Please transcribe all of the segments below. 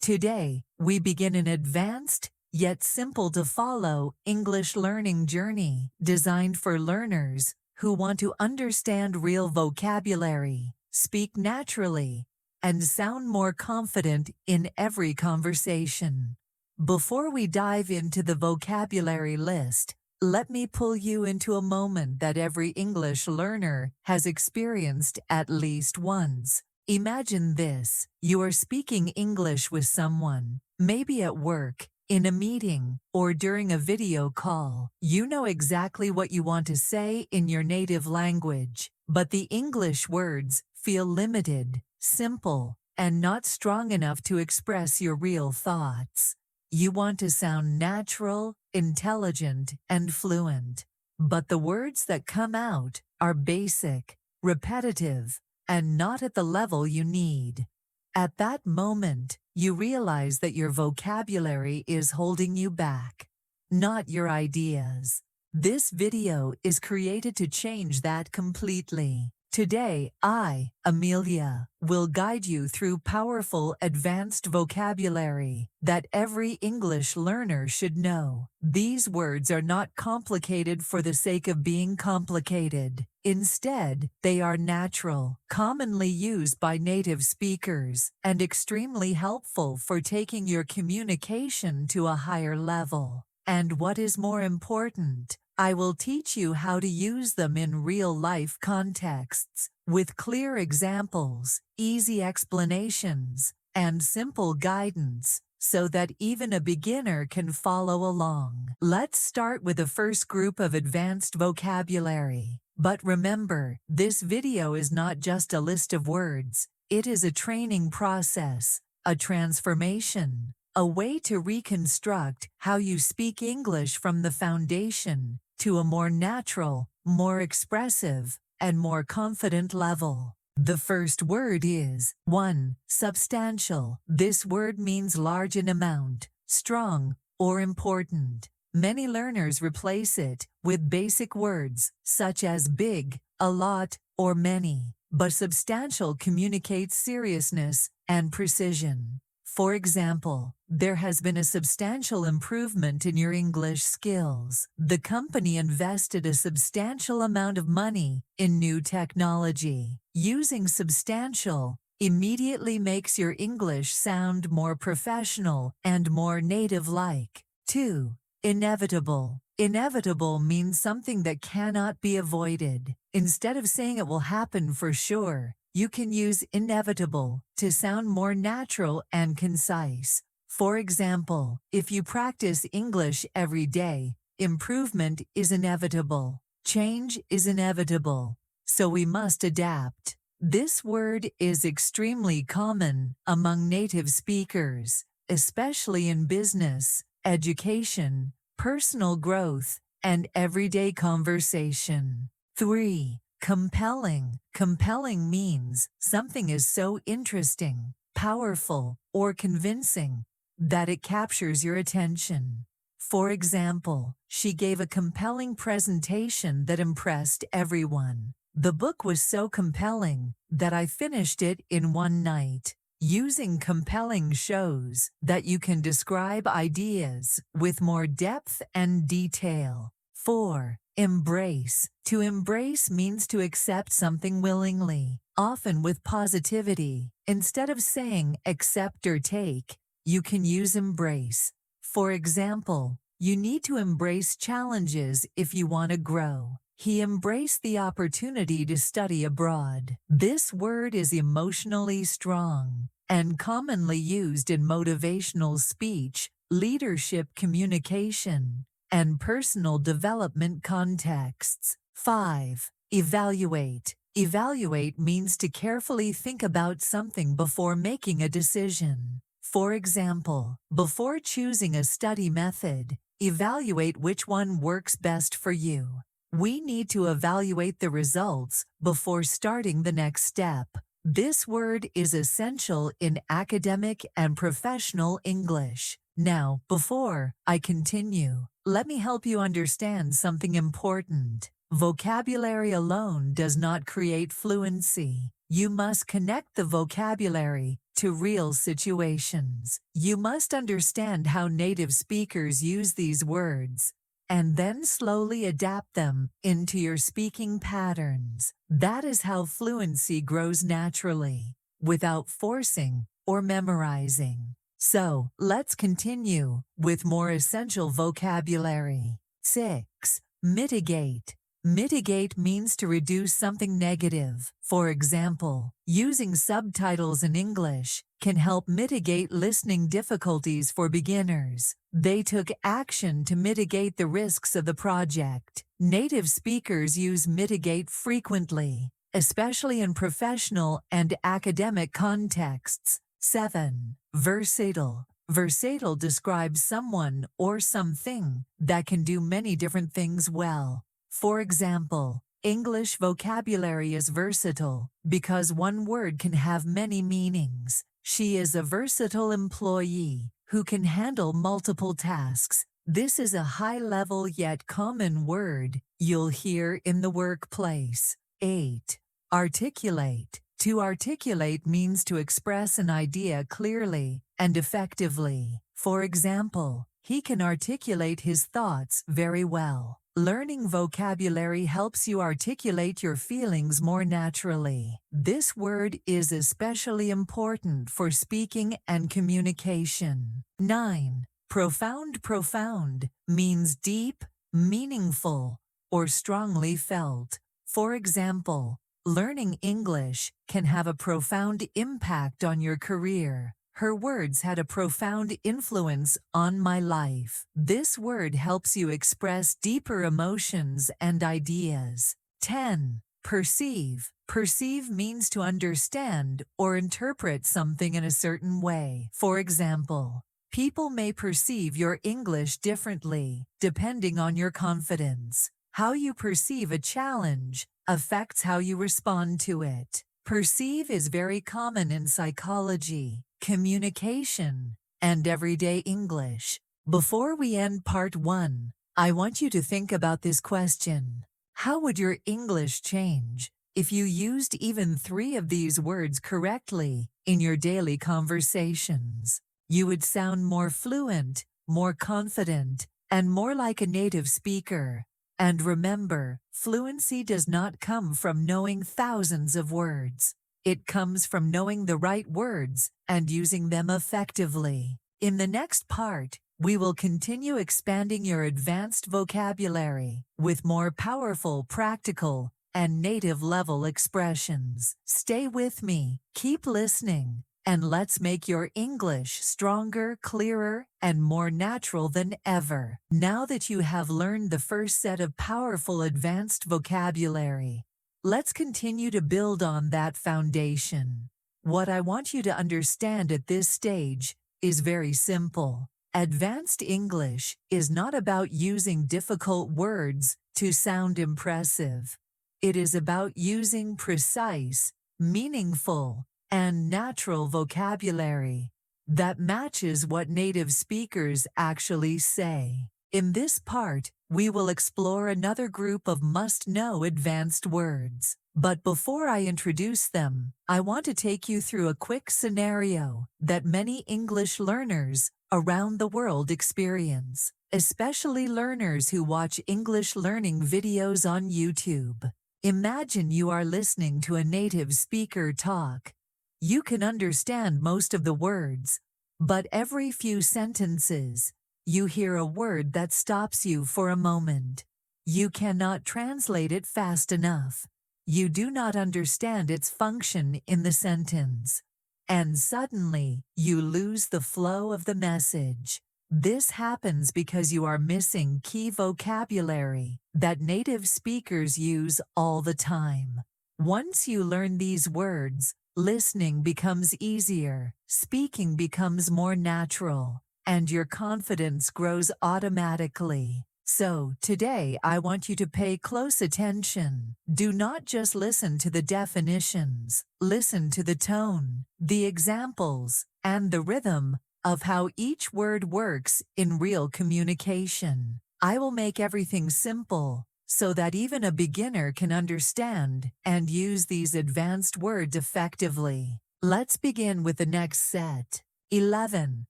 Today, we begin an advanced, yet simple to follow, English learning journey designed for learners who want to understand real vocabulary, speak naturally, and sound more confident in every conversation. Before we dive into the vocabulary list, let me pull you into a moment that every English learner has experienced at least once. Imagine this: you are speaking English with someone, maybe at work, in a meeting, or during a video call. You know exactly what you want to say in your native language, but the English words feel limited, simple, and not strong enough to express your real thoughts. You want to sound natural, intelligent, and fluent, but the words that come out are basic, repetitive, and not at the level you need. At that moment, you realize that your vocabulary is holding you back, not your ideas. This video is created to change that completely. Today, I, Amelia, will guide you through powerful advanced vocabulary that every English learner should know. These words are not complicated for the sake of being complicated. Instead, they are natural, commonly used by native speakers, and extremely helpful for taking your communication to a higher level. And what is more important, I will teach you how to use them in real-life contexts, with clear examples, easy explanations, and simple guidance, so that even a beginner can follow along. Let's start with the first group of advanced vocabulary. But remember, this video is not just a list of words. It is a training process, a transformation, a way to reconstruct how you speak English from the foundation to a more natural, more expressive, and more confident level. The first word is 1. Substantial. This word means large in amount, strong, or important. Many learners replace it with basic words such as big, a lot, or many, but substantial communicates seriousness and precision. For example, there has been a substantial improvement in your English skills. The company invested a substantial amount of money in new technology. Using substantial immediately makes your English sound more professional and more native-like. 2. Inevitable. Inevitable means something that cannot be avoided. Instead of saying it will happen for sure, you can use inevitable to sound more natural and concise. For example, if you practice English every day, improvement is inevitable. Change is inevitable. So we must adapt. This word is extremely common among native speakers, especially in business, education, personal growth, and everyday conversation. 3. Compelling. Compelling means something is so interesting, powerful, or convincing that it captures your attention. For example, she gave a compelling presentation that impressed everyone. The book was so compelling that I finished it in one night. Using compelling shows that you can describe ideas with more depth and detail. 4. Embrace. To embrace means to accept something willingly, often with positivity. Instead of saying accept or take, you can use embrace. For example, you need to embrace challenges if you want to grow. He embraced the opportunity to study abroad. This word is emotionally strong and commonly used in motivational speech, leadership communication, and personal development contexts. 5. Evaluate. Evaluate means to carefully think about something before making a decision. For example, before choosing a study method, evaluate which one works best for you. We need to evaluate the results before starting the next step. This word is essential in academic and professional English. Now, before I continue, let me help you understand something important. Vocabulary alone does not create fluency. You must connect the vocabulary to real situations. You must understand how native speakers use these words, and then slowly adapt them into your speaking patterns. That is how fluency grows naturally, without forcing or memorizing. So, let's continue with more essential vocabulary. 6. Mitigate. Mitigate means to reduce something negative. For example, using subtitles in English can help mitigate listening difficulties for beginners. They took action to mitigate the risks of the project. Native speakers use mitigate frequently, especially in professional and academic contexts. 7. Versatile. Versatile describes someone or something that can do many different things well. For example, English vocabulary is versatile because one word can have many meanings. She is a versatile employee who can handle multiple tasks. This is a high-level yet common word you'll hear in the workplace. 8. Articulate. To articulate means to express an idea clearly and effectively. For example, he can articulate his thoughts very well. Learning vocabulary helps you articulate your feelings more naturally. This word is especially important for speaking and communication. 9. Profound. Profound means deep, meaningful, or strongly felt. For example, learning English can have a profound impact on your career. Her words had a profound influence on my life. This word helps you express deeper emotions and ideas. 10. Perceive. Perceive means to understand or interpret something in a certain way. For example, people may perceive your English differently depending on your confidence. How you perceive a challenge affects how you respond to it. Perceive is very common in psychology, communication, and everyday English. Before we end part 1, I want you to think about this question. How would your English change if you used even 3 of these words correctly in your daily conversations? You would sound more fluent, more confident, and more like a native speaker. And remember, fluency does not come from knowing thousands of words. It comes from knowing the right words and using them effectively. In the next part, we will continue expanding your advanced vocabulary with more powerful, practical, and native-level expressions. Stay with me, keep listening, and let's make your English stronger, clearer, and more natural than ever. Now that you have learned the first set of powerful advanced vocabulary, let's continue to build on that foundation. What I want you to understand at this stage is very simple. Advanced English is not about using difficult words to sound impressive. It is about using precise, meaningful, and natural vocabulary that matches what native speakers actually say. In this part, we will explore another group of must-know advanced words. But before I introduce them, I want to take you through a quick scenario that many English learners around the world experience, especially learners who watch English learning videos on YouTube. Imagine you are listening to a native speaker talk. You can understand most of the words, but every few sentences, you hear a word that stops you for a moment. You cannot translate it fast enough. You do not understand its function in the sentence. And suddenly, you lose the flow of the message. This happens because you are missing key vocabulary that native speakers use all the time. Once you learn these words, listening becomes easier, speaking becomes more natural, and your confidence grows automatically. So, today I want you to pay close attention. Do not just listen to the definitions. Listen to the tone, the examples, and the rhythm of how each word works in real communication. I will make everything simple, so that even a beginner can understand and use these advanced words effectively. Let's begin with the next set. 11.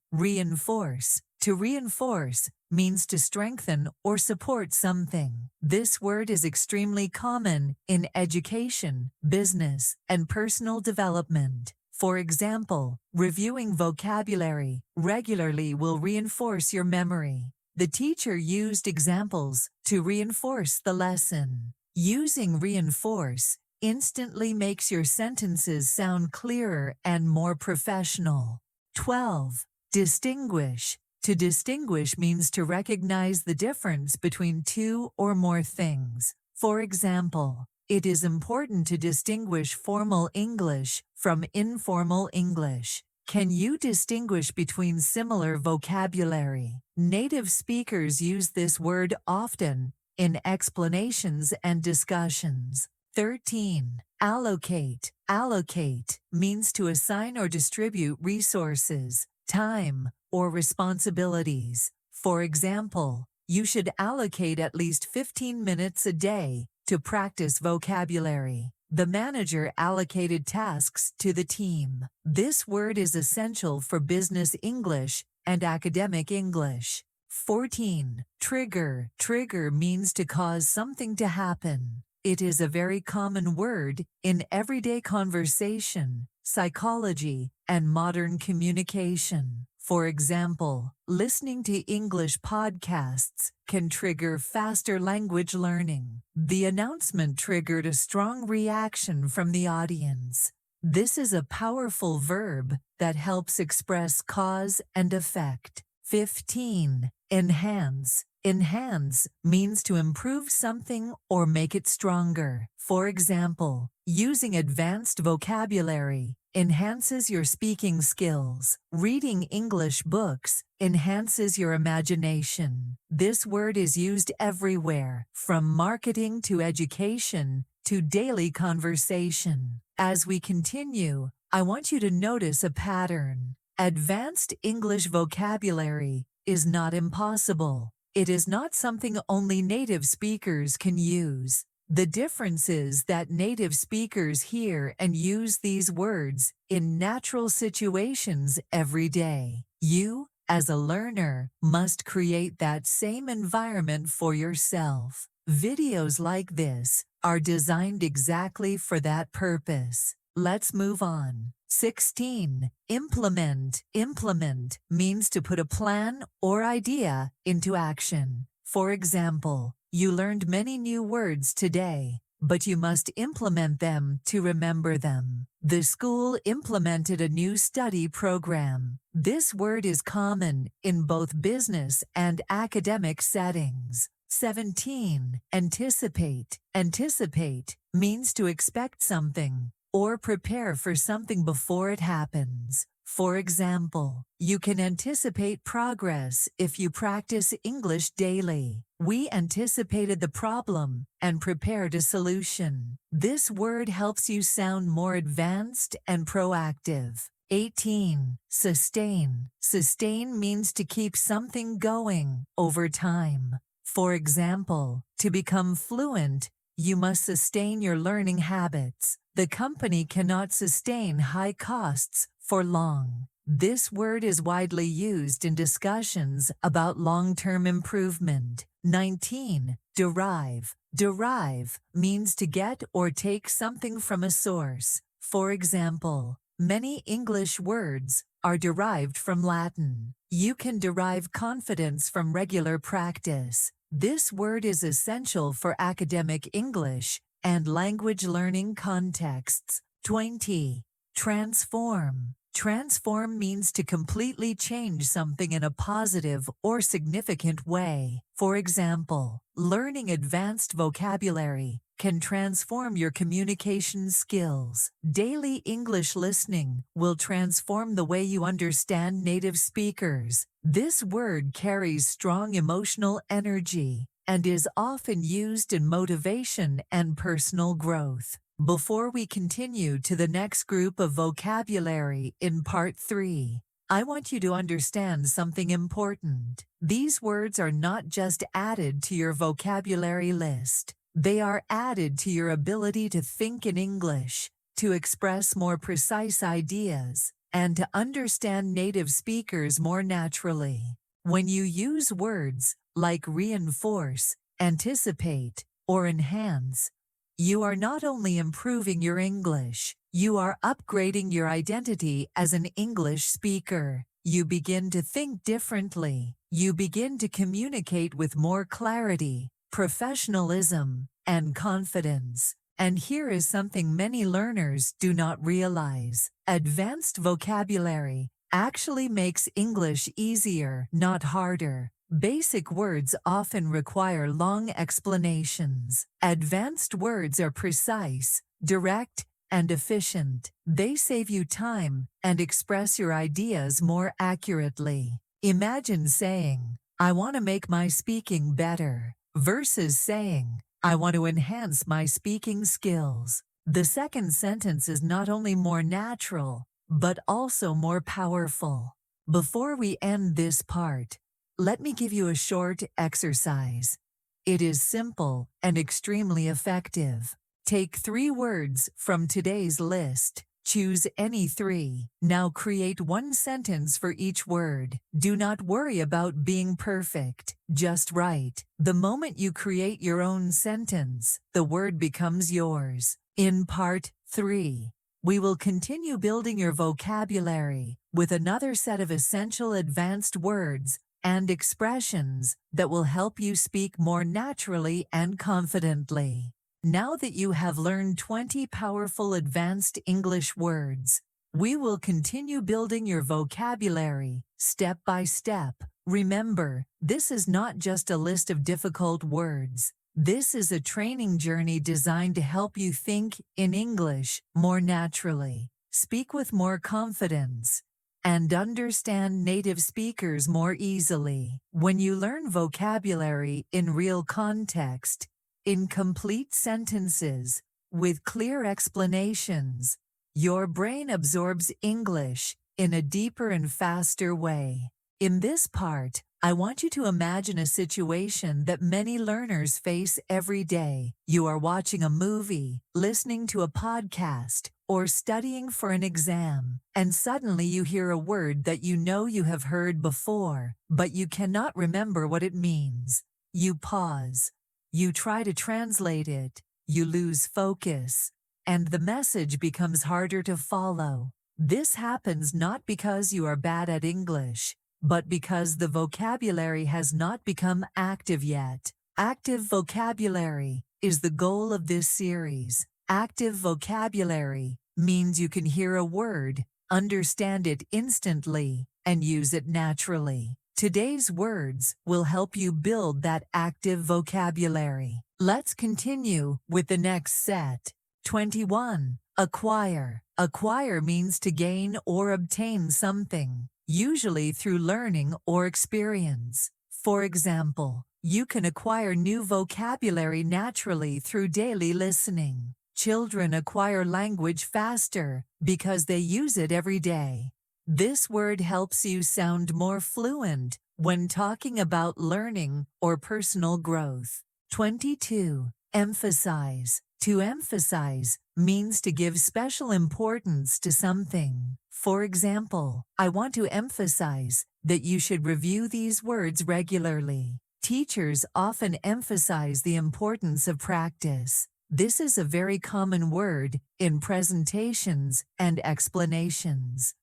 Reinforce. To reinforce means to strengthen or support something. This word is extremely common in education, business, and personal development. For example, reviewing vocabulary regularly will reinforce your memory. The teacher used examples to reinforce the lesson. Using reinforce instantly makes your sentences sound clearer and more professional. 12. Distinguish. To distinguish means to recognize the difference between two or more things. For example, it is important to distinguish formal English from informal English. Can you distinguish between similar vocabulary? Native speakers use this word often in explanations and discussions. 13. Allocate. Allocate means to assign or distribute resources, time, or responsibilities. For example, you should allocate at least 15 minutes a day to practice vocabulary. The manager allocated tasks to the team. This word is essential for business English and academic English. 14. Trigger. Trigger means to cause something to happen. It is a very common word in everyday conversation, psychology, and modern communication. For example, listening to English podcasts can trigger faster language learning. The announcement triggered a strong reaction from the audience. This is a powerful verb that helps express cause and effect. 15. Enhance. Enhance means to improve something or make it stronger. For example, using advanced vocabulary enhances your speaking skills. Reading English books enhances your imagination. This word is used everywhere, from marketing to education to daily conversation. As we continue, I want you to notice a pattern. Advanced English vocabulary is not impossible. It is not something only native speakers can use. The difference is that native speakers hear and use these words in natural situations every day. You, as a learner, must create that same environment for yourself. Videos like this are designed exactly for that purpose. Let's move on. 16. Implement. Implement means to put a plan or idea into action. For example, you learned many new words today, but you must implement them to remember them. The school implemented a new study program. This word is common in both business and academic settings. 17. Anticipate. Anticipate means to expect something or prepare for something before it happens. For example, you can anticipate progress if you practice English daily. We anticipated the problem and prepared a solution. This word helps you sound more advanced and proactive. 18. Sustain. Sustain means to keep something going over time. For example, to become fluent, you must sustain your learning habits. The company cannot sustain high costs for long. This word is widely used in discussions about long-term improvement. 19. Derive. Derive means to get or take something from a source. For example, many English words are derived from Latin. You can derive confidence from regular practice. This word is essential for academic English and language learning contexts. 20. Transform. Transform means to completely change something in a positive or significant way. For example, learning advanced vocabulary can transform your communication skills. Daily English listening will transform the way you understand native speakers. This word carries strong emotional energy and is often used in motivation and personal growth. Before we continue to the next group of vocabulary in Part 3, I want you to understand something important. These words are not just added to your vocabulary list. They are added to your ability to think in English, to express more precise ideas, and to understand native speakers more naturally. When you use words like reinforce, anticipate, or enhance, you are not only improving your English, you are upgrading your identity as an English speaker. You begin to think differently. You begin to communicate with more clarity, professionalism, and confidence. And here is something many learners do not realize. Advanced vocabulary actually makes English easier, not harder. Basic words often require long explanations. Advanced words are precise, direct, and efficient. They save you time and express your ideas more accurately. Imagine saying, "I want to make my speaking better," versus saying, "I want to enhance my speaking skills." The second sentence is not only more natural, but also more powerful. Before we end this part, let me give you a short exercise. It is simple and extremely effective. Take 3 words from today's list. Choose any 3. Now create 1 sentence for each word. Do not worry about being perfect, just right. The moment you create your own sentence, the word becomes yours. In part 3, we will continue building your vocabulary with another set of essential advanced words and expressions that will help you speak more naturally and confidently. Now that you have learned 20 powerful advanced English words, we will continue building your vocabulary step by step. Remember, this is not just a list of difficult words. This is a training journey designed to help you think in English more naturally, speak with more confidence, and understand native speakers more easily. When you learn vocabulary in real context, in complete sentences, with clear explanations, your brain absorbs English in a deeper and faster way. In this part, I want you to imagine a situation that many learners face every day. You are watching a movie, listening to a podcast, or studying for an exam, and suddenly you hear a word that you know you have heard before, but you cannot remember what it means. You pause. You try to translate it. You lose focus, and the message becomes harder to follow. This happens not because you are bad at English, but because the vocabulary has not become active yet. Active vocabulary is the goal of this series. Active vocabulary means you can hear a word, understand it instantly, and use it naturally. Today's words will help you build that active vocabulary. Let's continue with the next set. 21. Acquire. Acquire means to gain or obtain something, usually through learning or experience. For example, you can acquire new vocabulary naturally through daily listening. Children acquire language faster because they use it every day. This word helps you sound more fluent when talking about learning or personal growth. 22. Emphasize. To emphasize means to give special importance to something. For example, I want to emphasize that you should review these words regularly. Teachers often emphasize the importance of practice. This is a very common word in presentations and explanations.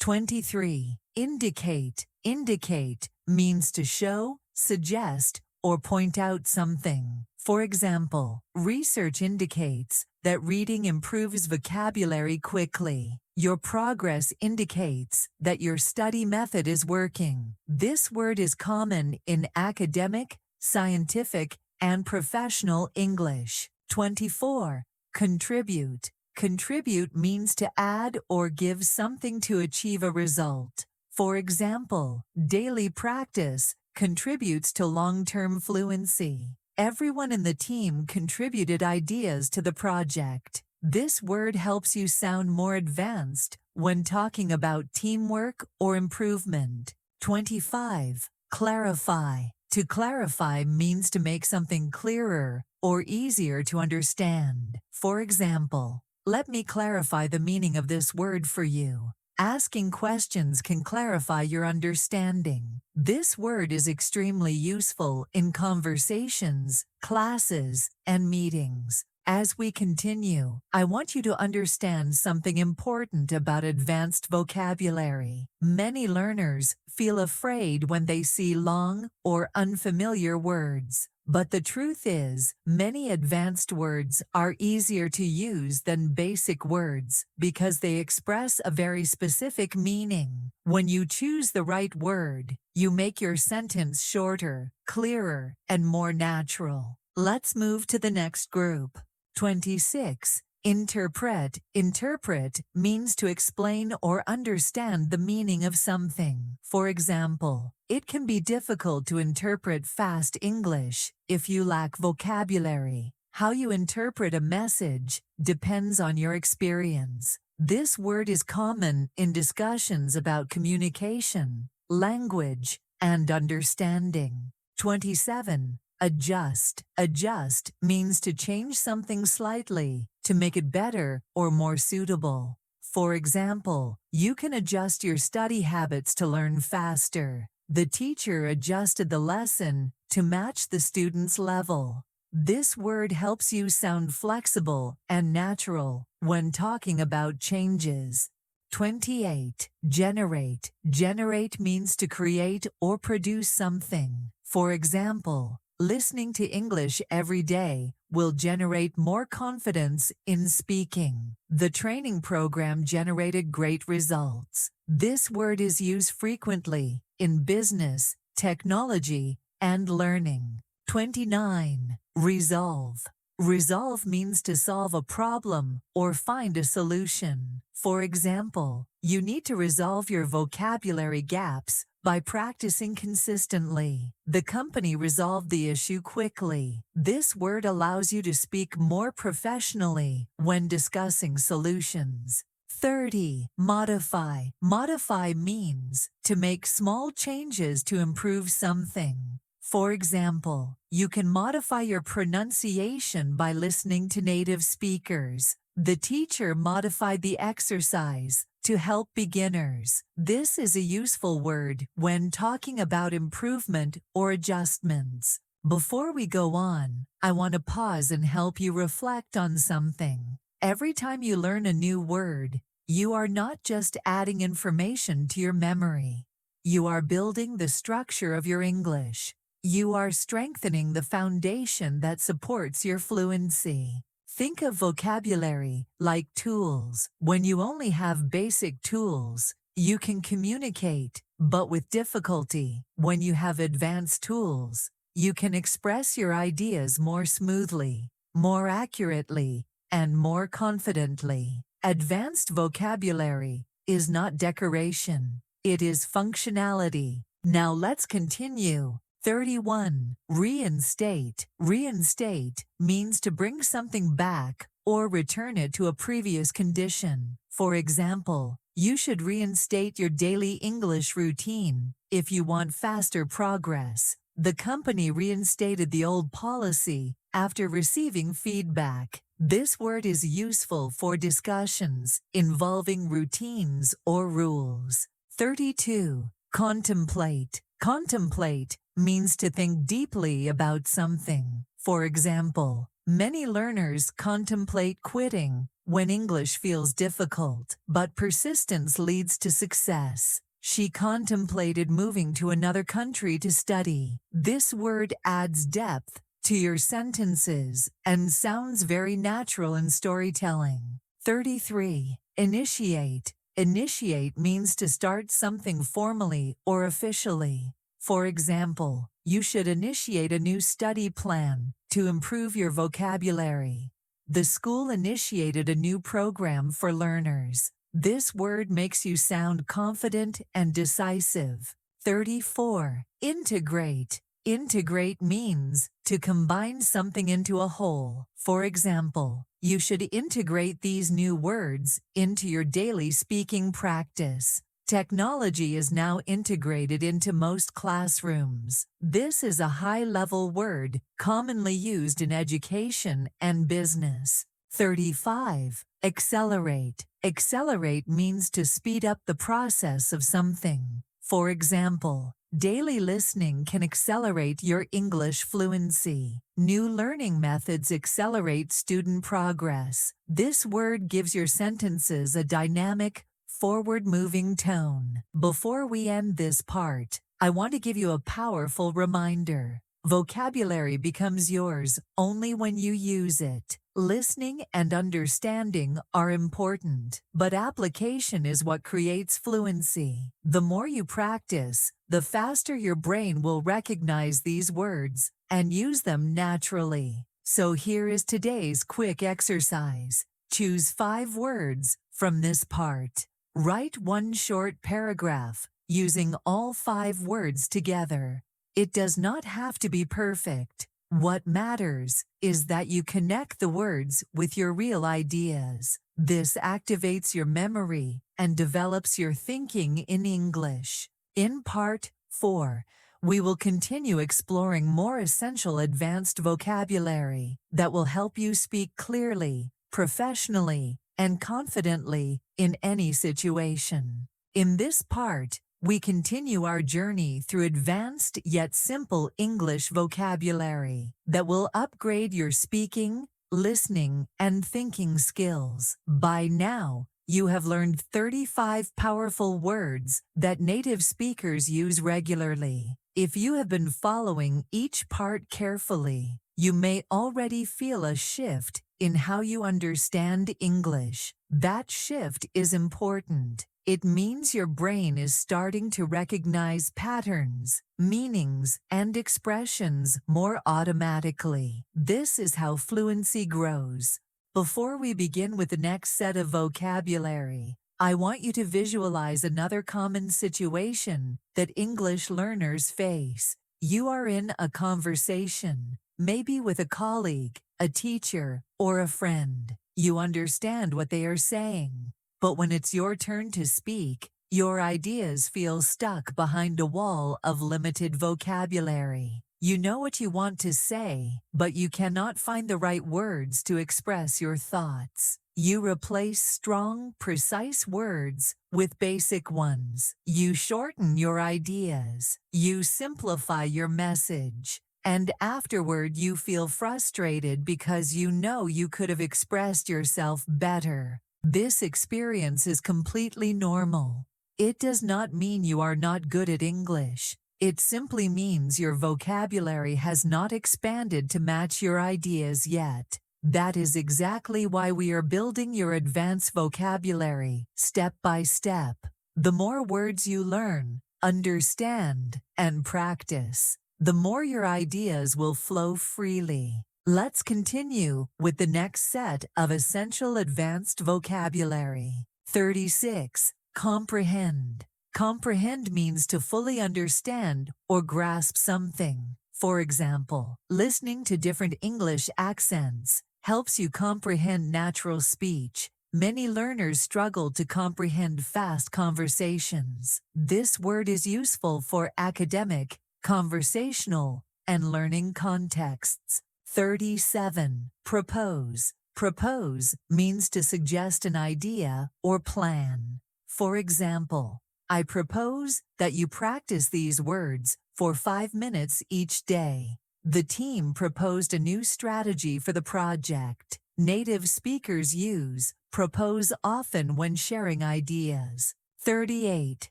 23. Indicate. Indicate means to show, suggest, or point out something. For example, research indicates that reading improves vocabulary quickly. Your progress indicates that your study method is working. This word is common in academic, scientific, and professional English. 24. Contribute. Contribute means to add or give something to achieve a result. For example, daily practice contributes to long-term fluency. Everyone in the team contributed ideas to the project. This word helps you sound more advanced when talking about teamwork or improvement. 25. Clarify. To clarify means to make something clearer or easier to understand. For example, let me clarify the meaning of this word for you. Asking questions can clarify your understanding. This word is extremely useful in conversations, classes, and meetings. As we continue, I want you to understand something important about advanced vocabulary. Many learners feel afraid when they see long or unfamiliar words. But the truth is, many advanced words are easier to use than basic words because they express a very specific meaning. When you choose the right word, you make your sentence shorter, clearer, and more natural. Let's move to the next group. 26. Interpret. Interpret means to explain or understand the meaning of something. For example, it can be difficult to interpret fast English if you lack vocabulary. How you interpret a message depends on your experience. This word is common in discussions about communication, language, and understanding. 27. Adjust. Adjust means to change something slightly, to make it better or more suitable. For example, you can adjust your study habits to learn faster. The teacher adjusted the lesson to match the student's level. This word helps you sound flexible and natural when talking about changes. 28. Generate. Generate means to create or produce something. For example, listening to English every day will generate more confidence in speaking. The training program generated great results. This word is used frequently in business, technology, and learning. 29. Resolve. Resolve means to solve a problem or find a solution. For example, you need to resolve your vocabulary gaps by practicing consistently. The company resolved the issue quickly. This word allows you to speak more professionally when discussing solutions. 30. Modify. Modify means to make small changes to improve something. For example, you can modify your pronunciation by listening to native speakers. The teacher modified the exercise to help beginners. This is a useful word when talking about improvement or adjustments. Before we go on, I want to pause and help you reflect on something. Every time you learn a new word, you are not just adding information to your memory. You are building the structure of your English. You are strengthening the foundation that supports your fluency. Think of vocabulary like tools. When you only have basic tools, you can communicate, but with difficulty. When you have advanced tools, you can express your ideas more smoothly, more accurately, and more confidently. Advanced vocabulary is not decoration. It is functionality. Now let's continue. 31. Reinstate. Reinstate means to bring something back or return it to a previous condition. For example, you should reinstate your daily English routine if you want faster progress. The company reinstated the old policy after receiving feedback. This word is useful for discussions involving routines or rules. 32. Contemplate. Contemplate means to think deeply about something. For example, many learners contemplate quitting when English feels difficult, but persistence leads to success. She contemplated moving to another country to study. This word adds depth to your sentences and sounds very natural in storytelling. 33. Initiate. Initiate means to start something formally or officially. For example, you should initiate a new study plan to improve your vocabulary. The school initiated a new program for learners. This word makes you sound confident and decisive. 34. Integrate. Integrate means to combine something into a whole. For example, you should integrate these new words into your daily speaking practice. Technology is now integrated into most classrooms. This is a high-level word commonly used in education and business. 35. Accelerate. Accelerate means to speed up the process of something. For example, daily listening can accelerate your English fluency. New learning methods accelerate student progress. This word gives your sentences a dynamic, forward-moving tone. Before we end this part, I want to give you a powerful reminder. Vocabulary becomes yours only when you use it. Listening and understanding are important, but application is what creates fluency. The more you practice, the faster your brain will recognize these words and use them naturally. So here is today's quick exercise. Choose 5 words from this part. Write one short paragraph using all 5 words together. It does not have to be perfect. What matters is that you connect the words with your real ideas. This activates your memory and develops your thinking in English. In Part 4, we will continue exploring more essential advanced vocabulary that will help you speak clearly, professionally, and confidently in any situation. In this part, we continue our journey through advanced yet simple English vocabulary that will upgrade your speaking, listening, and thinking skills. By now, you have learned 35 powerful words that native speakers use regularly. If you have been following each part carefully, you may already feel a shift in how you understand English. That shift is important. It means your brain is starting to recognize patterns, meanings, and expressions more automatically. This is how fluency grows. Before we begin with the next set of vocabulary, I want you to visualize another common situation that English learners face. You are in a conversation, maybe with a colleague, a teacher, or a friend. You understand what they are saying. But when it's your turn to speak, your ideas feel stuck behind a wall of limited vocabulary. You know what you want to say, but you cannot find the right words to express your thoughts. You replace strong, precise words with basic ones. You shorten your ideas. You simplify your message. And afterward you feel frustrated because you know you could have expressed yourself better. This experience is completely normal. It does not mean you are not good at English. It simply means your vocabulary has not expanded to match your ideas yet. That is exactly why we are building your advanced vocabulary, step by step. The more words you learn, understand, and practice, the more your ideas will flow freely. Let's continue with the next set of essential advanced vocabulary. 36. Comprehend. Comprehend means to fully understand or grasp something. For example, listening to different English accents helps you comprehend natural speech. Many learners struggle to comprehend fast conversations. This word is useful for academic, conversational, and learning contexts. 37. Propose. Propose means to suggest an idea or plan. For example, I propose that you practice these words for 5 minutes each day. The team proposed a new strategy for the project. Native speakers use propose often when sharing ideas. 38.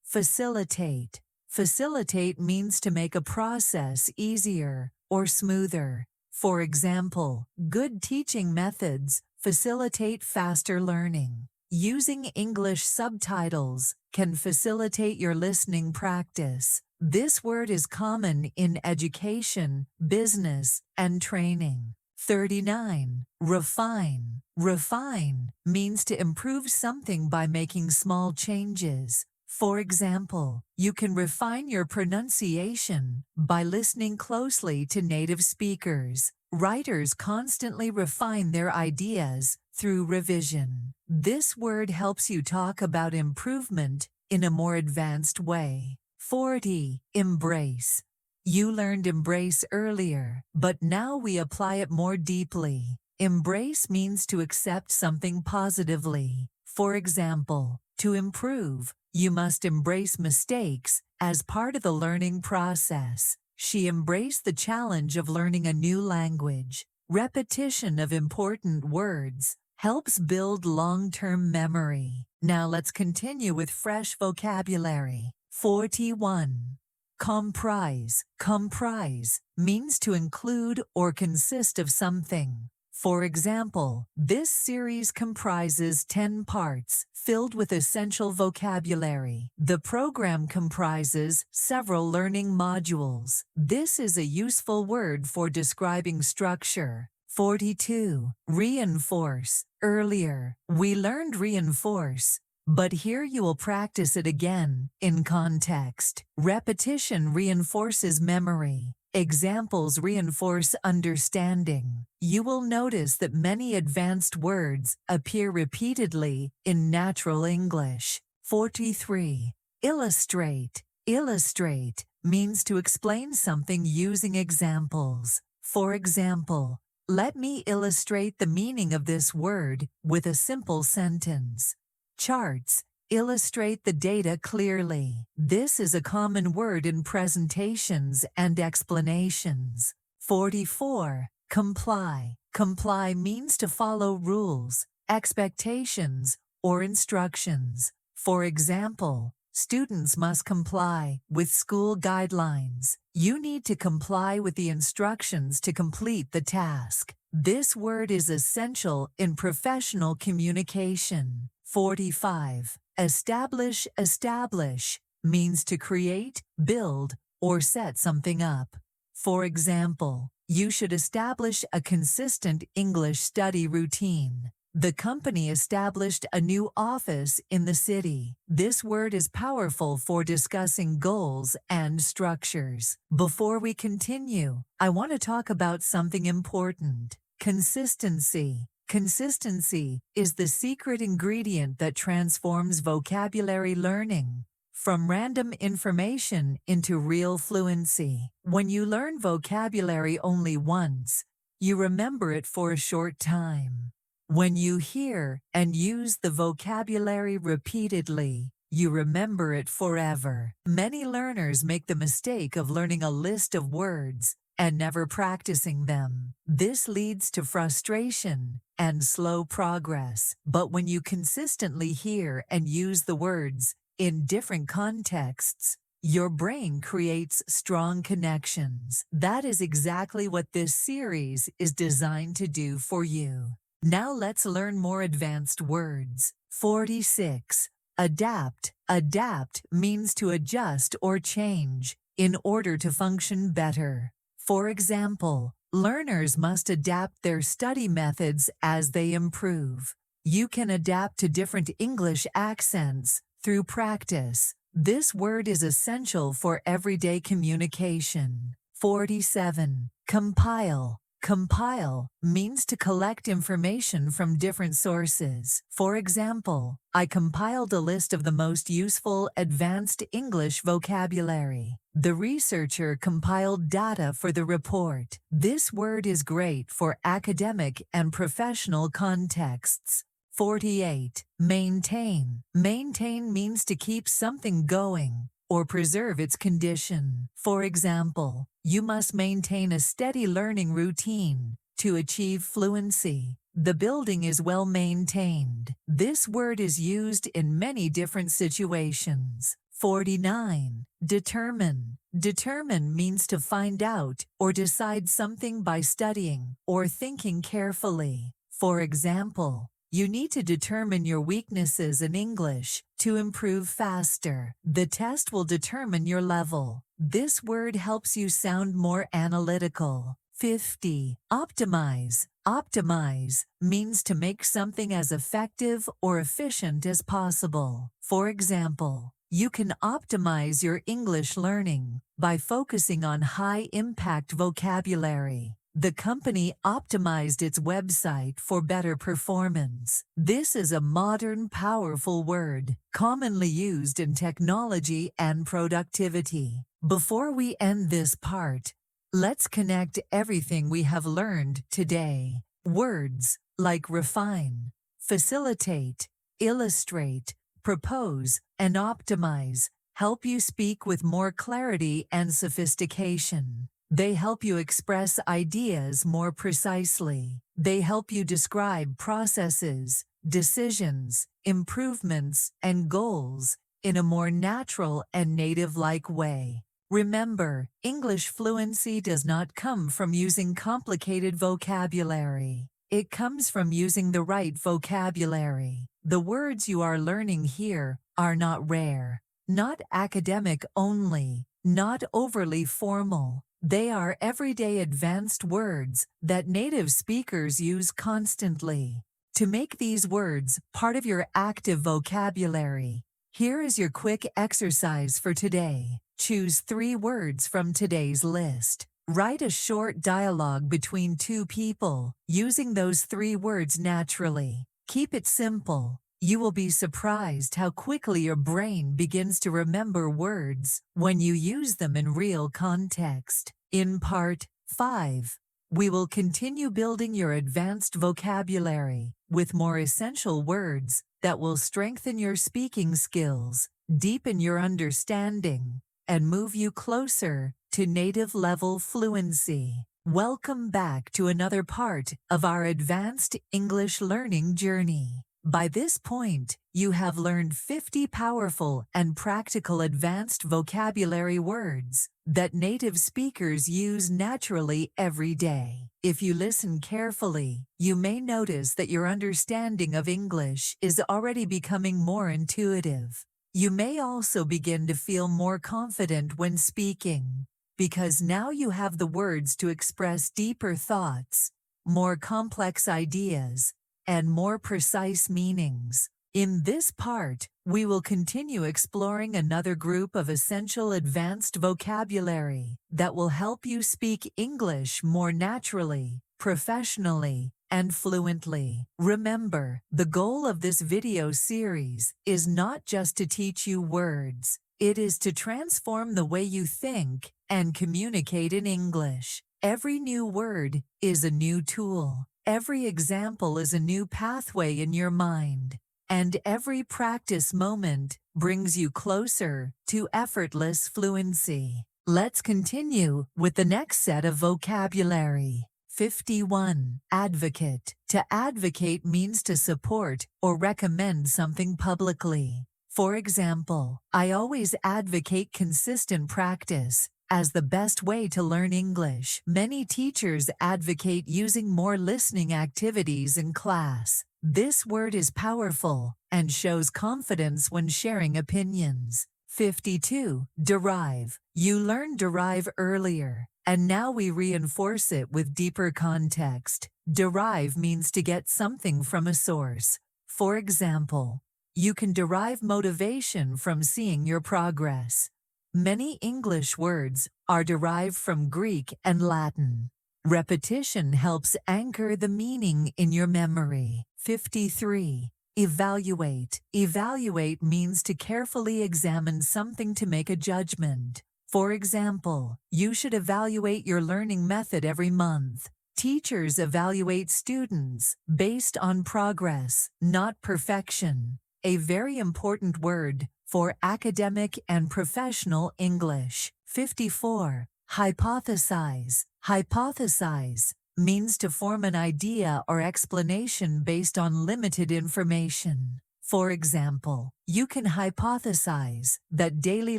Facilitate. Facilitate means to make a process easier or smoother. For example, good teaching methods facilitate faster learning. Using English subtitles can facilitate your listening practice. This word is common in education, business, and training. 39. Refine. Refine means to improve something by making small changes. For example, you can refine your pronunciation by listening closely to native speakers. Writers constantly refine their ideas through revision. This word helps you talk about improvement in a more advanced way. 40. Embrace. You learned embrace earlier, but now we apply it more deeply. Embrace means to accept something positively. For example, to improve, you must embrace mistakes as part of the learning process. She embraced the challenge of learning a new language. Repetition of important words helps build long-term memory. Now let's continue with fresh vocabulary. 41. Comprise. Comprise means to include or consist of something. For example, this series comprises 10 parts, filled with essential vocabulary. The program comprises several learning modules. This is a useful word for describing structure. 42. Reinforce. Earlier, we learned reinforce, but here you will practice it again, in context. Repetition reinforces memory. Examples reinforce understanding. You will notice that many advanced words appear repeatedly in natural English. 43. Illustrate. Illustrate means to explain something using examples. For example, let me illustrate the meaning of this word with a simple sentence. Charts illustrate the data clearly. This is a common word in presentations and explanations. 44. Comply. Comply means to follow rules, expectations, or instructions. For example, students must comply with school guidelines. You need to comply with the instructions to complete the task. This word is essential in professional communication. 45. Establish. Establish means to create, build, or set something up. For example, you should establish a consistent English study routine. The company established a new office in the city. This word is powerful for discussing goals and structures. Before we continue, I want to talk about something important. Consistency. Consistency is the secret ingredient that transforms vocabulary learning from random information into real fluency. When you learn vocabulary only once, you remember it for a short time. When you hear and use the vocabulary repeatedly, you remember it forever. Many learners make the mistake of learning a list of words and never practicing them. This leads to frustration and slow progress. But when you consistently hear and use the words in different contexts, your brain creates strong connections. That is exactly what this series is designed to do for you. Now let's learn more advanced words. 46. Adapt. Adapt means to adjust or change in order to function better. For example, learners must adapt their study methods as they improve. You can adapt to different English accents through practice. This word is essential for everyday communication. 47. Compile. Compile means to collect information from different sources. For example, I compiled a list of the most useful advanced English vocabulary. The researcher compiled data for the report. This word is great for academic and professional contexts. 48. Maintain. Maintain means to keep something going or preserve its condition. For example, you must maintain a steady learning routine to achieve fluency. The building is well maintained. This word is used in many different situations. 49. Determine. Determine means to find out or decide something by studying or thinking carefully. For example, you need to determine your weaknesses in English to improve faster. The test will determine your level. This word helps you sound more analytical. 50. Optimize. Optimize means to make something as effective or efficient as possible. For example, You can optimize your English learning by focusing on high-impact vocabulary. The company optimized its website for better performance. This is a modern, powerful word, commonly used in technology and productivity. Before we end this part, let's connect everything we have learned today. Words like refine, facilitate, illustrate, propose, and optimize help you speak with more clarity and sophistication. They help you express ideas more precisely. They help you describe processes, decisions, improvements, and goals in a more natural and native-like way. Remember, English fluency does not come from using complicated vocabulary. It comes from using the right vocabulary. The words you are learning here are not rare, not academic only, not overly formal. They are everyday advanced words that native speakers use constantly. To make these words part of your active vocabulary, here is your quick exercise for today. Choose 3 words from today's list. Write a short dialogue between 2 people, using those 3 words naturally. Keep it simple. You will be surprised how quickly your brain begins to remember words when you use them in real context. In Part 5, we will continue building your advanced vocabulary with more essential words that will strengthen your speaking skills, deepen your understanding, and move you closer to native-level fluency. Welcome back to another part of our advanced English learning journey. By this point, you have learned 50 powerful and practical advanced vocabulary words that native speakers use naturally every day. If you listen carefully, you may notice that your understanding of English is already becoming more intuitive. You may also begin to feel more confident when speaking, because now you have the words to express deeper thoughts, more complex ideas, and more precise meanings. In this part, we will continue exploring another group of essential advanced vocabulary that will help you speak English more naturally, professionally, and fluently. Remember, the goal of this video series is not just to teach you words. It is to transform the way you think and communicate in English. Every new word is a new tool. Every example is a new pathway in your mind, and every practice moment brings you closer to effortless fluency. Let's continue with the next set of vocabulary. 51. Advocate. To advocate means to support or recommend something publicly. For example, I always advocate consistent practice as the best way to learn English. Many teachers advocate using more listening activities in class. This word is powerful and shows confidence when sharing opinions. 52. Derive. You learned derive earlier, and now we reinforce it with deeper context. Derive means to get something from a source. For example, you can derive motivation from seeing your progress. Many English words are derived from Greek and Latin. Repetition helps anchor the meaning in your memory. 53. Evaluate. Evaluate means to carefully examine something to make a judgment. For example, you should evaluate your learning method every month. Teachers evaluate students based on progress, not perfection. A very important word for academic and professional English. 54. Hypothesize. Hypothesize means to form an idea or explanation based on limited information. For example, you can hypothesize that daily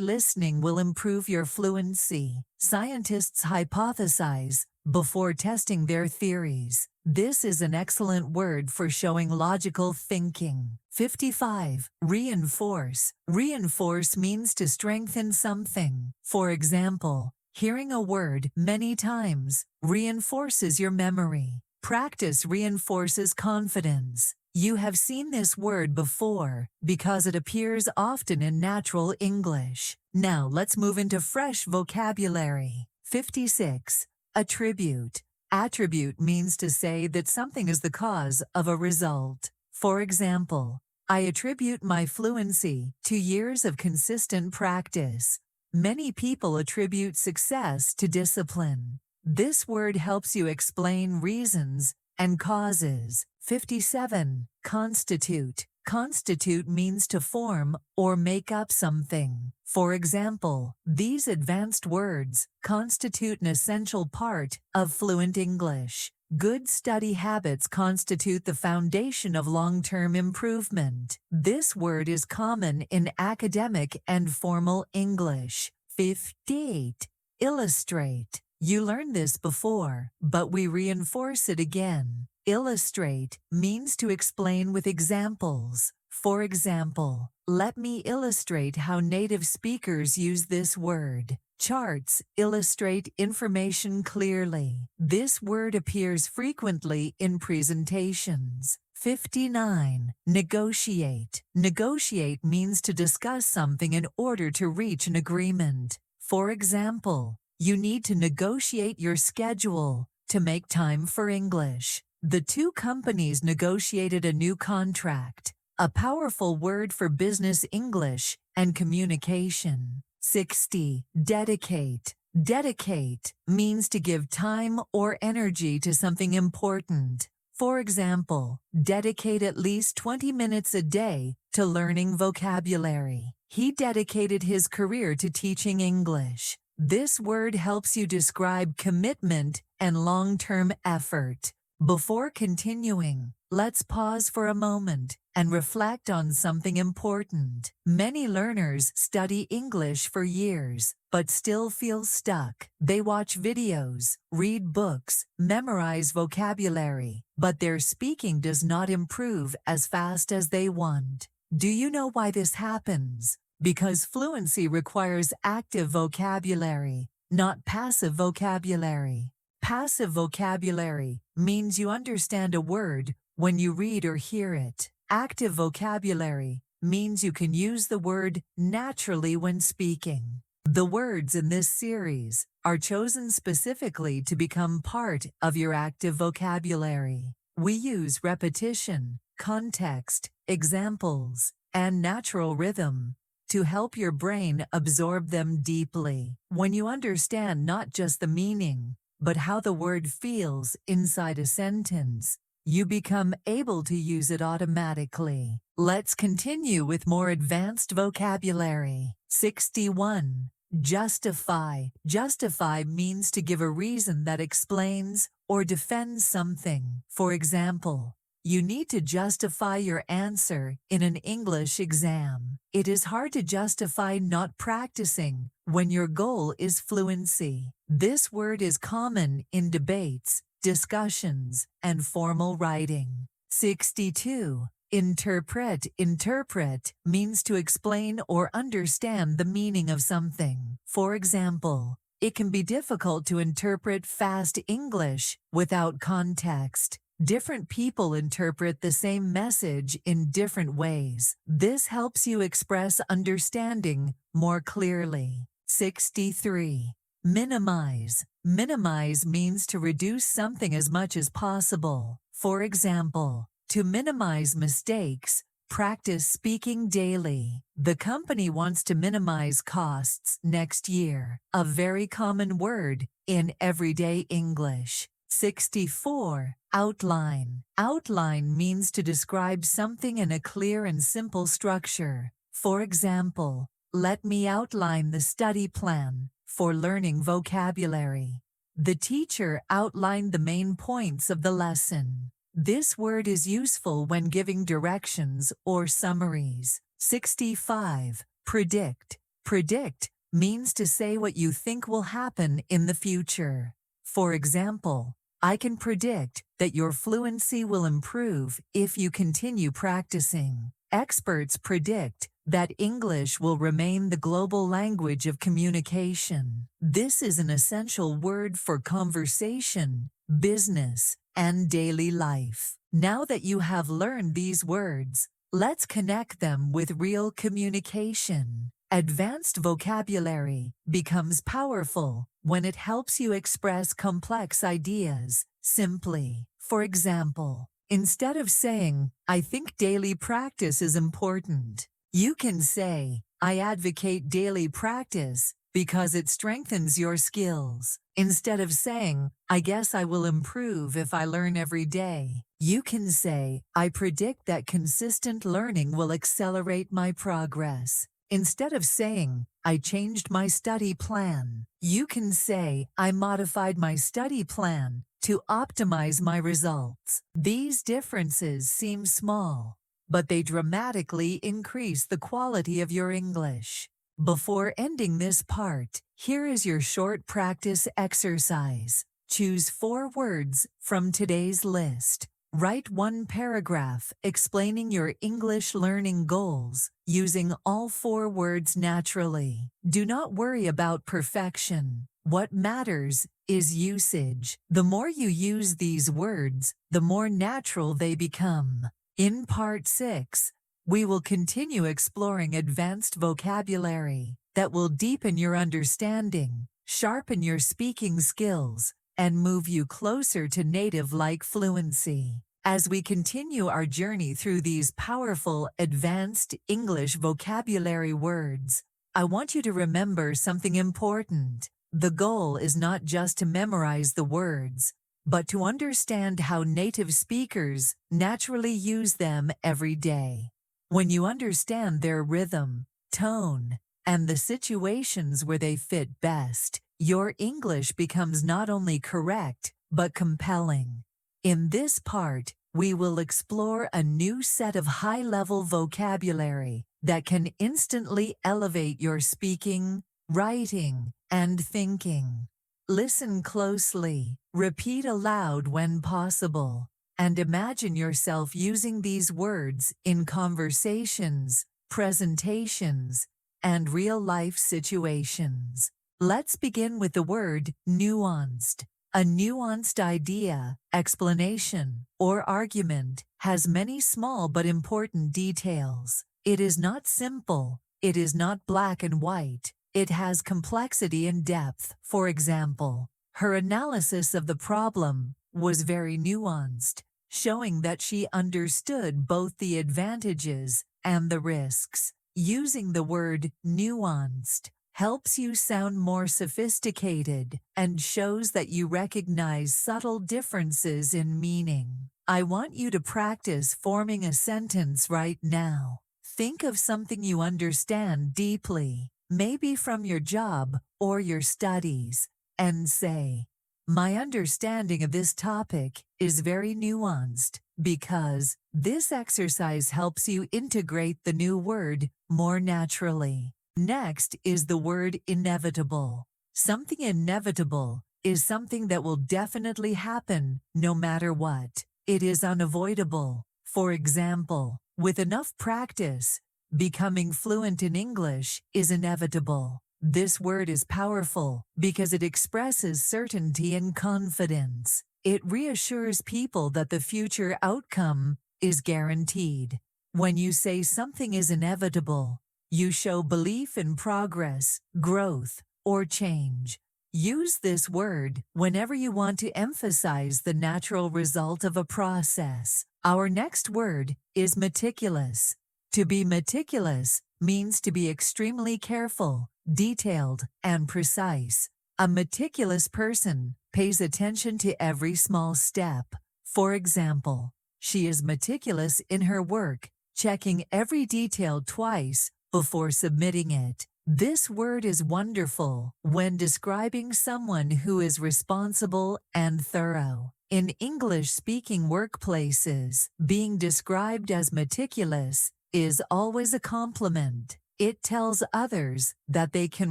listening will improve your fluency. Scientists hypothesize before testing their theories. This is an excellent word for showing logical thinking. 55. Reinforce. Reinforce means to strengthen something. For example, hearing a word many times reinforces your memory. Practice reinforces confidence. You have seen this word before because it appears often in natural English. Now let's move into fresh vocabulary. 56. Attribute. Attribute means to say that something is the cause of a result. For example, I attribute my fluency to years of consistent practice. Many people attribute success to discipline. This word helps you explain reasons and causes. 57. Constitute. Constitute means to form or make up something. For example, these advanced words constitute an essential part of fluent English. Good study habits constitute the foundation of long-term improvement. This word is common in academic and formal English. 58. Illustrate. You learned this before, but we reinforce it again. Illustrate means to explain with examples. For example, let me illustrate how native speakers use this word. Charts illustrate information clearly. This word appears frequently in presentations. 59. Negotiate. Negotiate means to discuss something in order to reach an agreement. For example, you need to negotiate your schedule to make time for English. The two companies negotiated a new contract, a powerful word for business English and communication. 60. Dedicate. Dedicate means to give time or energy to something important. For example, dedicate at least 20 minutes a day to learning vocabulary. He dedicated his career to teaching English. This word helps you describe commitment and long-term effort. Before continuing, let's pause for a moment and reflect on something important. Many learners study English for years, but still feel stuck. They watch videos, read books, memorize vocabulary, but their speaking does not improve as fast as they want. Do you know why this happens? Because fluency requires active vocabulary, not passive vocabulary. Passive vocabulary means you understand a word when you read or hear it. Active vocabulary means you can use the word naturally when speaking. The words in this series are chosen specifically to become part of your active vocabulary. We use repetition, context, examples, and natural rhythm to help your brain absorb them deeply. When you understand not just the meaning, but how the word feels inside a sentence, you become able to use it automatically. Let's continue with more advanced vocabulary. 61. Justify. Justify means to give a reason that explains or defends something. For example, you need to justify your answer in an English exam. It is hard to justify not practicing when your goal is fluency. This word is common in debates, discussions, and formal writing. 62. Interpret. Interpret means to explain or understand the meaning of something. For example, it can be difficult to interpret fast English without context. Different people interpret the same message in different ways. This helps you express understanding more clearly. 63. Minimize. Minimize means to reduce something as much as possible. For example, to minimize mistakes, practice speaking daily. The company wants to minimize costs next year, a very common word in everyday English. 64. Outline. Outline means to describe something in a clear and simple structure. For example, let me outline the study plan for learning vocabulary. The teacher outlined the main points of the lesson. This word is useful when giving directions or summaries. 65. Predict. Predict means to say what you think will happen in the future. For example, I can predict that your fluency will improve if you continue practicing. Experts predict that English will remain the global language of communication. This is an essential word for conversation, business, and daily life. Now that you have learned these words, let's connect them with real communication. Advanced vocabulary becomes powerful when it helps you express complex ideas simply. For example, instead of saying, "I think daily practice is important," you can say, "I advocate daily practice because it strengthens your skills." Instead of saying, "I guess I will improve if I learn every day," you can say, "I predict that consistent learning will accelerate my progress." Instead of saying, "I changed my study plan," you can say, "I modified my study plan to optimize my results." These differences seem small, but they dramatically increase the quality of your English. Before ending this part, here is your short practice exercise. Choose 4 words from today's list. Write 1 paragraph explaining your English learning goals, using all 4 words naturally. Do not worry about perfection. What matters is usage. The more you use these words, the more natural they become. In Part 6, we will continue exploring advanced vocabulary that will deepen your understanding, sharpen your speaking skills, and move you closer to native-like fluency. As we continue our journey through these powerful, advanced English vocabulary words, I want you to remember something important. The goal is not just to memorize the words, but to understand how native speakers naturally use them every day. When you understand their rhythm, tone, and the situations where they fit best, your English becomes not only correct, but compelling. In this part, we will explore a new set of high-level vocabulary that can instantly elevate your speaking, writing, and thinking. Listen closely, repeat aloud when possible, and imagine yourself using these words in conversations, presentations, and real-life situations. Let's begin with the word nuanced. A nuanced idea, explanation, or argument has many small but important details. It is not simple. It is not black and white. It has complexity and depth. For example, her analysis of the problem was very nuanced, showing that she understood both the advantages and the risks. Using the word nuanced helps you sound more sophisticated and shows that you recognize subtle differences in meaning. I want you to practice forming a sentence right now. Think of something you understand deeply, maybe from your job or your studies, and say, "My understanding of this topic is very nuanced," because this exercise helps you integrate the new word more naturally. Next is the word inevitable. Something inevitable is something that will definitely happen no matter what. It is unavoidable. For example, with enough practice, becoming fluent in English is inevitable. This word is powerful because it expresses certainty and confidence. It reassures people that the future outcome is guaranteed. When you say something is inevitable, you show belief in progress, growth, or change. Use this word whenever you want to emphasize the natural result of a process. Our next word is meticulous. To be meticulous means to be extremely careful, detailed, and precise. A meticulous person pays attention to every small step. For example, she is meticulous in her work, checking every detail twice before submitting it. This word is wonderful when describing someone who is responsible and thorough. In English-speaking workplaces, being described as meticulous is always a compliment. It tells others that they can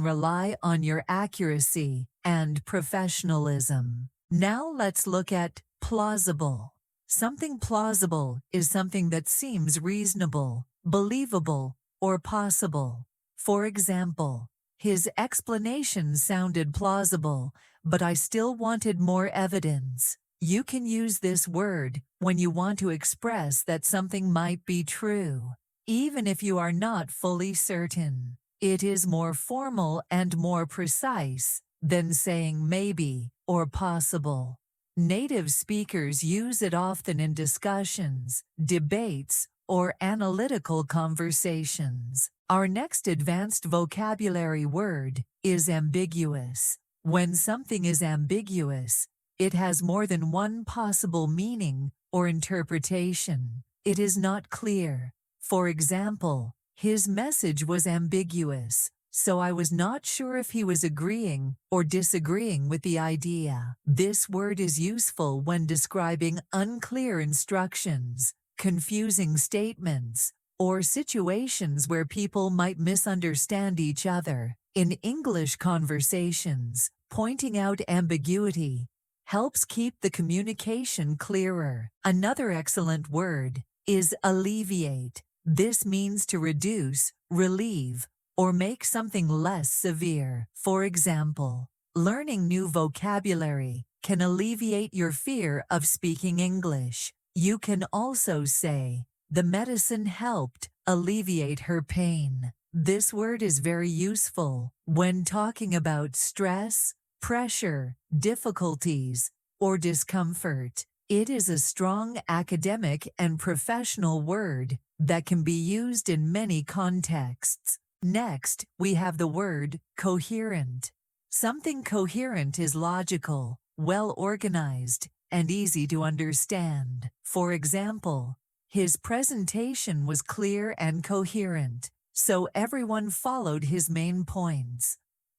rely on your accuracy and professionalism. Now let's look at plausible. Something plausible is something that seems reasonable, believable, or possible. For example, his explanation sounded plausible, but I still wanted more evidence. You can use this word when you want to express that something might be true, even if you are not fully certain. It is more formal and more precise than saying maybe or possible. Native speakers use it often in discussions, debates, or analytical conversations. Our next advanced vocabulary word is ambiguous. When something is ambiguous, it has more than one possible meaning or interpretation. It is not clear. For example, his message was ambiguous, so I was not sure if he was agreeing or disagreeing with the idea. This word is useful when describing unclear instructions, confusing statements, or situations where people might misunderstand each other. In English conversations, pointing out ambiguity helps keep the communication clearer. Another excellent word is alleviate. This means to reduce, relieve, or make something less severe. For example, learning new vocabulary can alleviate your fear of speaking English. You can also say, the medicine helped alleviate her pain. This word is very useful when talking about stress, pressure, difficulties, or discomfort. It is a strong academic and professional word that can be used in many contexts. Next, we have the word coherent. Something coherent is logical, well organized, and easy to understand. For example, his presentation was clear and coherent, so everyone followed his main points.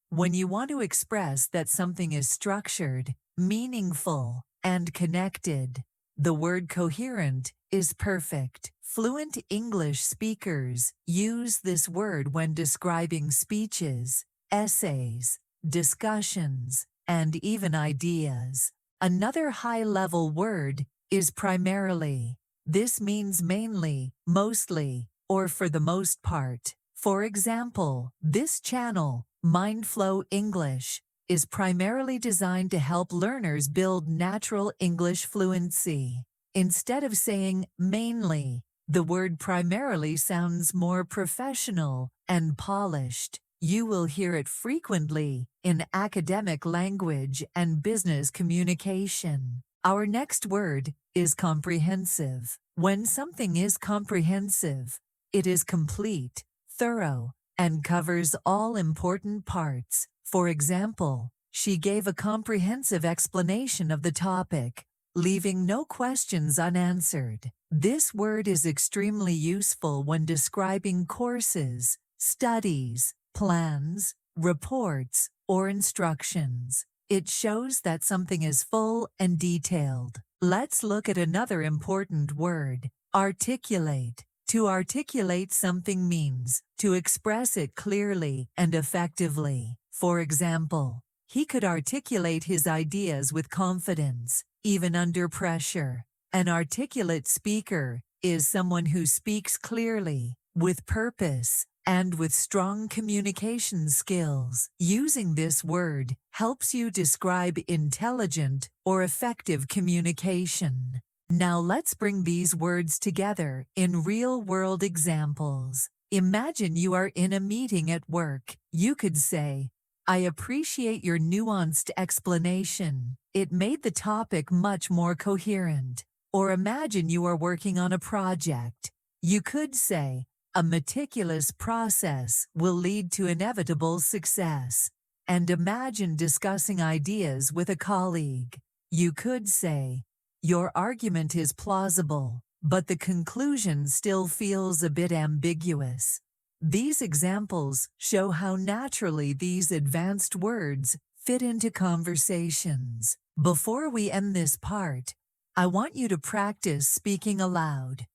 When you want to express that something is structured, meaningful, and connected, the word coherent is perfect. Fluent English speakers use this word when describing speeches, essays, discussions, and even ideas. Another high-level word is primarily. This means mainly, mostly, or for the most part. For example, this channel, MindFlow English, is primarily designed to help learners build natural English fluency. Instead of saying mainly, the word primarily sounds more professional and polished. You will hear it frequently in academic language and business communication. Our next word is comprehensive. When something is comprehensive, it is complete, thorough, and covers all important parts. For example, she gave a comprehensive explanation of the topic, leaving no questions unanswered. This word is extremely useful when describing courses, studies, plans, reports, or instructions. It shows that something is full and detailed. Let's look at another important word, articulate. To articulate something means to express it clearly and effectively. For example, he could articulate his ideas with confidence, even under pressure. An articulate speaker is someone who speaks clearly, with purpose, and with strong communication skills. Using this word helps you describe intelligent or effective communication. Now let's bring these words together in real-world examples. Imagine you are in a meeting at work. You could say, I appreciate your nuanced explanation. It made the topic much more coherent. Or imagine you are working on a project. You could say, a meticulous process will lead to inevitable success. And imagine discussing ideas with a colleague. You could say, your argument is plausible, but the conclusion still feels a bit ambiguous. These examples show how naturally these advanced words fit into conversations. Before we end this part, I want you to practice speaking aloud.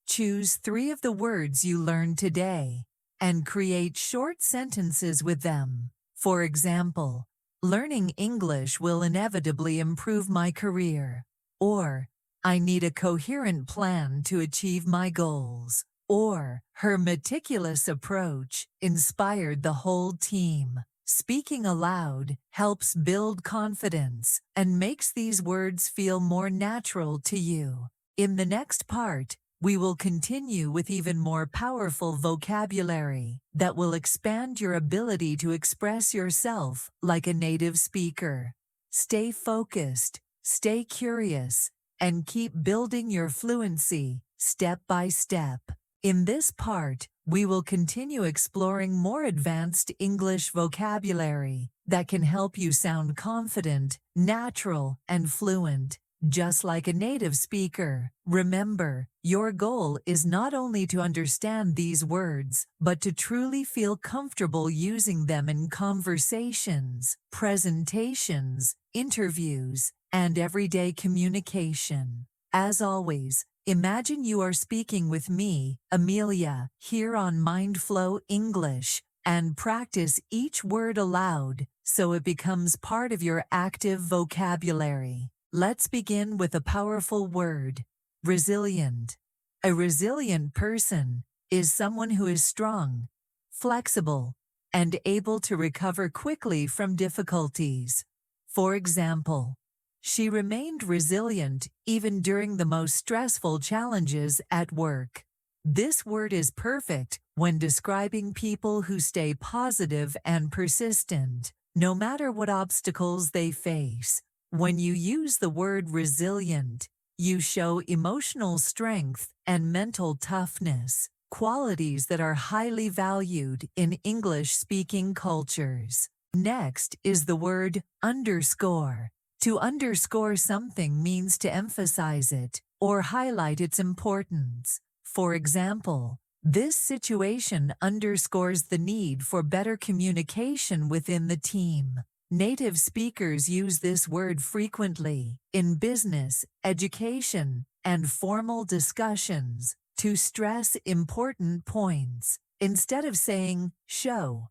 Choose 3 of the words you learned today and create short sentences with them. For example, learning English will inevitably improve my career. Or, I need a coherent plan to achieve my goals. Or, her meticulous approach inspired the whole team. Speaking aloud helps build confidence and makes these words feel more natural to you. In the next part, we will continue with even more powerful vocabulary that will expand your ability to express yourself like a native speaker. Stay focused, stay curious, and keep building your fluency step by step. In this part, we will continue exploring more advanced English vocabulary that can help you sound confident, natural, and fluent, just like a native speaker. Remember, your goal is not only to understand these words, but to truly feel comfortable using them in conversations, presentations, interviews, and everyday communication. As always, imagine you are speaking with me, Amelia, here on MindFlow English, and practice each word aloud so it becomes part of your active vocabulary. Let's begin with a powerful word: resilient. A resilient person is someone who is strong, flexible, and able to recover quickly from difficulties. For example, she remained resilient even during the most stressful challenges at work. This word is perfect when describing people who stay positive and persistent, no matter what obstacles they face. When you use the word resilient, you show emotional strength and mental toughness, qualities that are highly valued in English-speaking cultures. Next is the word underscore. To underscore something means to emphasize it or highlight its importance. For example, this situation underscores the need for better communication within the team. Native speakers use this word frequently in business, education, and formal discussions to stress important points. Instead of saying show,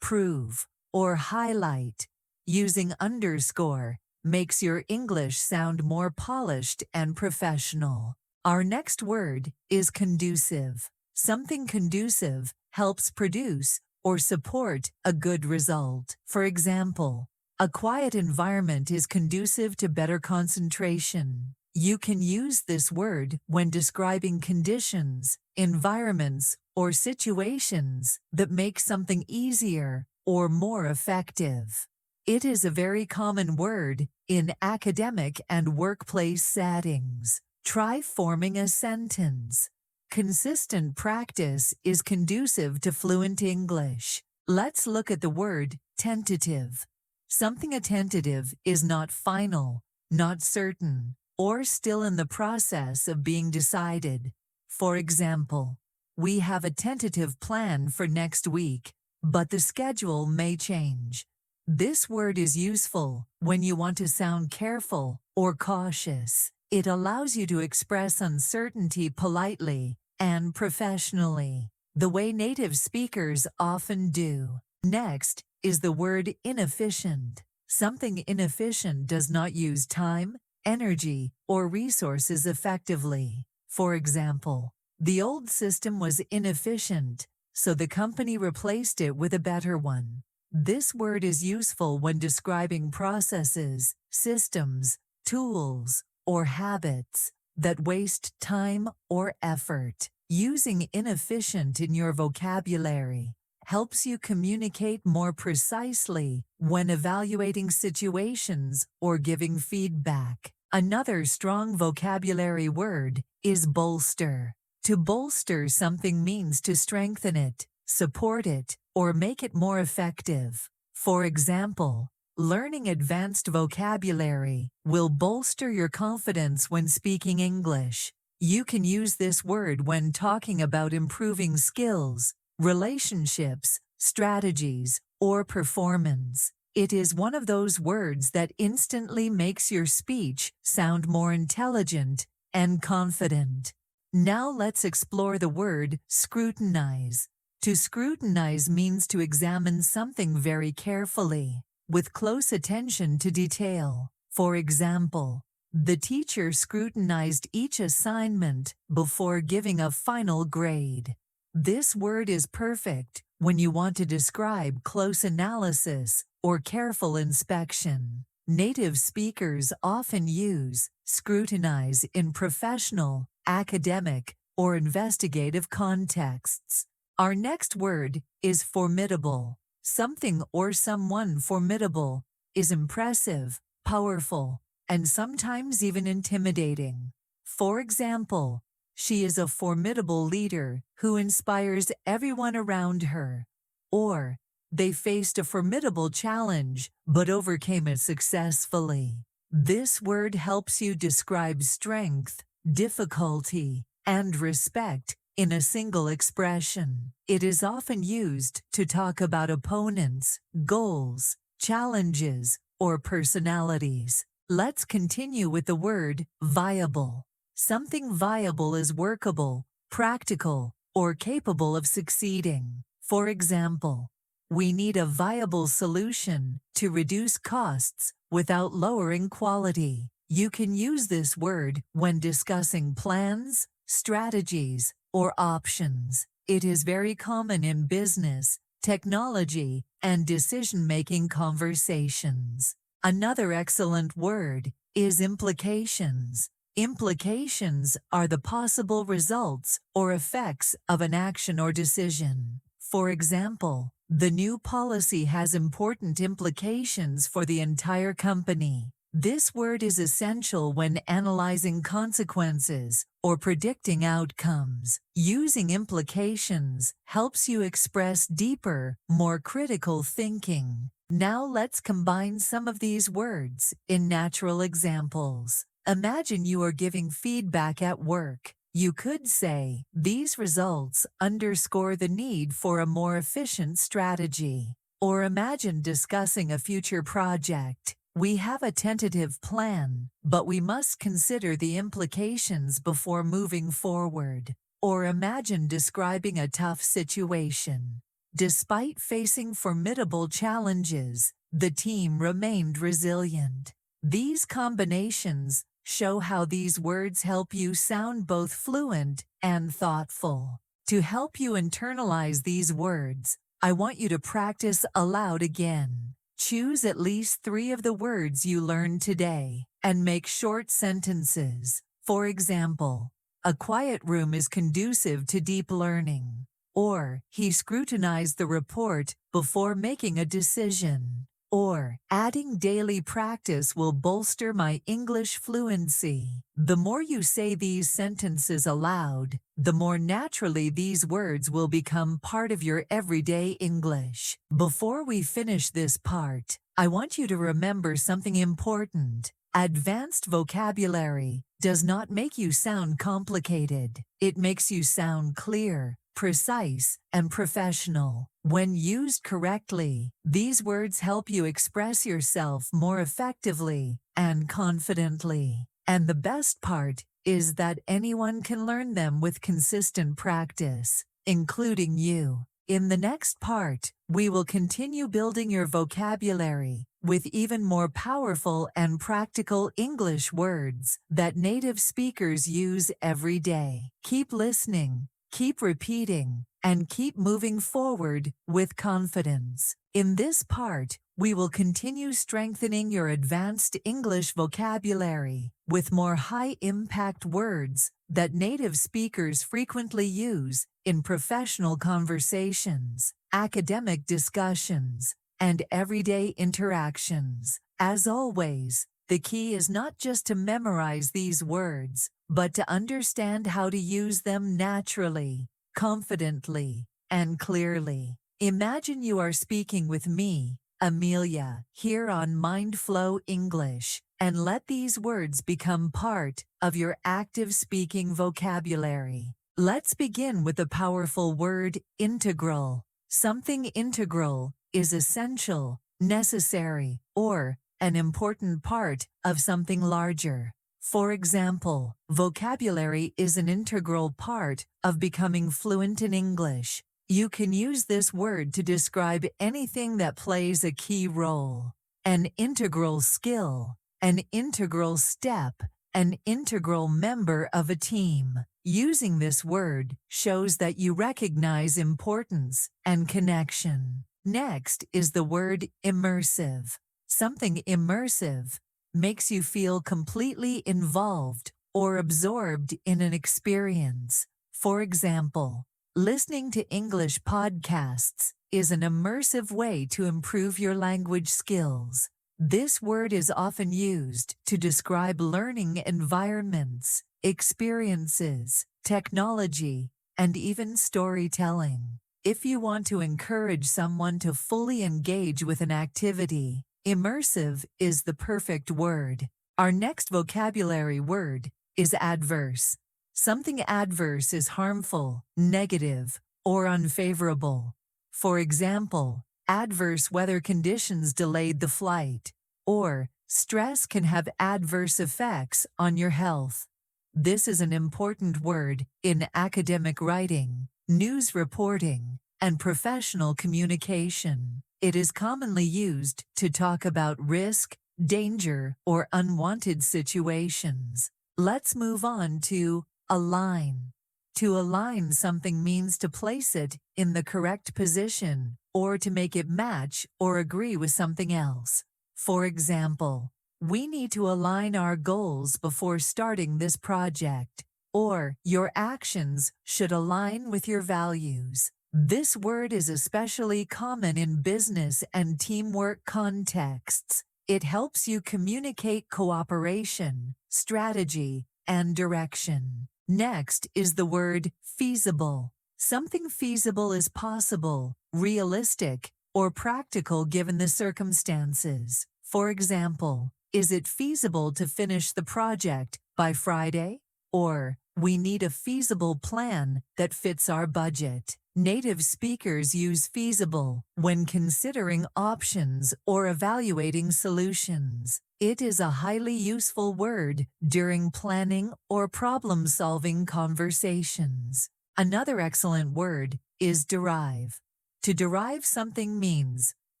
prove, or highlight, using underscore makes your English sound more polished and professional. Our next word is conducive. Something conducive helps produce or support a good result. For example, a quiet environment is conducive to better concentration. You can use this word when describing conditions, environments, or situations that make something easier or more effective. It is a very common word in academic and workplace settings. Try forming a sentence. Consistent practice is conducive to fluent English. Let's look at the word tentative. Something tentative is not final, not certain, or still in the process of being decided. For example, we have a tentative plan for next week, but the schedule may change. This word is useful when you want to sound careful or cautious. It allows you to express uncertainty politely and professionally, the way native speakers often do. Next is the word inefficient. Something inefficient does not use time, energy, or resources effectively. For example, the old system was inefficient, so the company replaced it with a better one. This word is useful when describing processes, systems, tools, or habits that waste time or effort. Using inefficient in your vocabulary helps you communicate more precisely when evaluating situations or giving feedback. Another strong vocabulary word is bolster. To bolster something means to strengthen it, support it, or make it more effective. For example, learning advanced vocabulary will bolster your confidence when speaking English. You can use this word when talking about improving skills, relationships, strategies, or performance. It is one of those words that instantly makes your speech sound more intelligent and confident. Now let's explore the word scrutinize. To scrutinize means to examine something very carefully, with close attention to detail. For example, the teacher scrutinized each assignment before giving a final grade. This word is perfect when you want to describe close analysis or careful inspection. Native speakers often use scrutinize in professional, academic, or investigative contexts. Our next word is formidable. Something or someone formidable is impressive, powerful, and sometimes even intimidating. For example, she is a formidable leader who inspires everyone around her. Or, they faced a formidable challenge but overcame it successfully. This word helps you describe strength, difficulty, and respect in a single expression. It is often used to talk about opponents, goals, challenges, or personalities. Let's continue with the word viable. Something viable is workable, practical, or capable of succeeding. For example, we need a viable solution to reduce costs without lowering quality. You can use this word when discussing plans, strategies, or options. It is very common in business, technology, and decision-making conversations. Another excellent word is implications. Implications are the possible results or effects of an action or decision. For example, the new policy has important implications for the entire company. This word is essential when analyzing consequences or predicting outcomes. Using implications helps you express deeper, more critical thinking. Now let's combine some of these words in natural examples. Imagine you are giving feedback at work. You could say, "These results underscore the need for a more efficient strategy." Or imagine discussing a future project. "We have a tentative plan, but we must consider the implications before moving forward." Or imagine describing a tough situation. Despite facing formidable challenges, the team remained resilient. These combinations show how these words help you sound both fluent and thoughtful. To help you internalize these words, I want you to practice aloud again. Choose at least 3 of the words you learned today and make short sentences. For example, a quiet room is conducive to deep learning. Or, he scrutinized the report before making a decision. Or, adding daily practice will bolster my English fluency. The more you say these sentences aloud, the more naturally these words will become part of your everyday English. Before we finish this part, I want you to remember something important. Advanced vocabulary does not make you sound complicated. It makes you sound clear, precise, and professional. When used correctly, these words help you express yourself more effectively and confidently. And the best part is that anyone can learn them with consistent practice, including you. In the next part, we will continue building your vocabulary with even more powerful and practical English words that native speakers use every day. Keep listening, keep repeating, and keep moving forward with confidence. In this part, we will continue strengthening your advanced English vocabulary with more high-impact words that native speakers frequently use in professional conversations, academic discussions, and everyday interactions. As always, the key is not just to memorize these words, but to understand how to use them naturally, confidently, and clearly. Imagine you are speaking with me, Amelia, here on MindFlow English, and let these words become part of your active speaking vocabulary. Let's begin with the powerful word integral. Something integral is essential, necessary, or an important part of something larger. For example, vocabulary is an integral part of becoming fluent in English. You can use this word to describe anything that plays a key role. An integral skill, an integral step, an integral member of a team. Using this word shows that you recognize importance and connection. Next is the word immersive. Something immersive makes you feel completely involved or absorbed in an experience. For example, listening to English podcasts is an immersive way to improve your language skills. This word is often used to describe learning environments, experiences, technology, and even storytelling. If you want to encourage someone to fully engage with an activity, immersive is the perfect word. Our next vocabulary word is adverse. Something adverse is harmful, negative, or unfavorable. For example, adverse weather conditions delayed the flight, or stress can have adverse effects on your health. This is an important word in academic writing, news reporting, and professional communication. It is commonly used to talk about risk, danger, or unwanted situations. Let's move on to align. To align something means to place it in the correct position or to make it match or agree with something else. For example, we need to align our goals before starting this project, or your actions should align with your values. This word is especially common in business and teamwork contexts. It helps you communicate cooperation, strategy, and direction. Next is the word feasible. Something feasible is possible, realistic, or practical given the circumstances. For example, is it feasible to finish the project by Friday? Or, we need a feasible plan that fits our budget. Native speakers use feasible when considering options or evaluating solutions. It is a highly useful word during planning or problem-solving conversations. Another excellent word is derive. To derive something means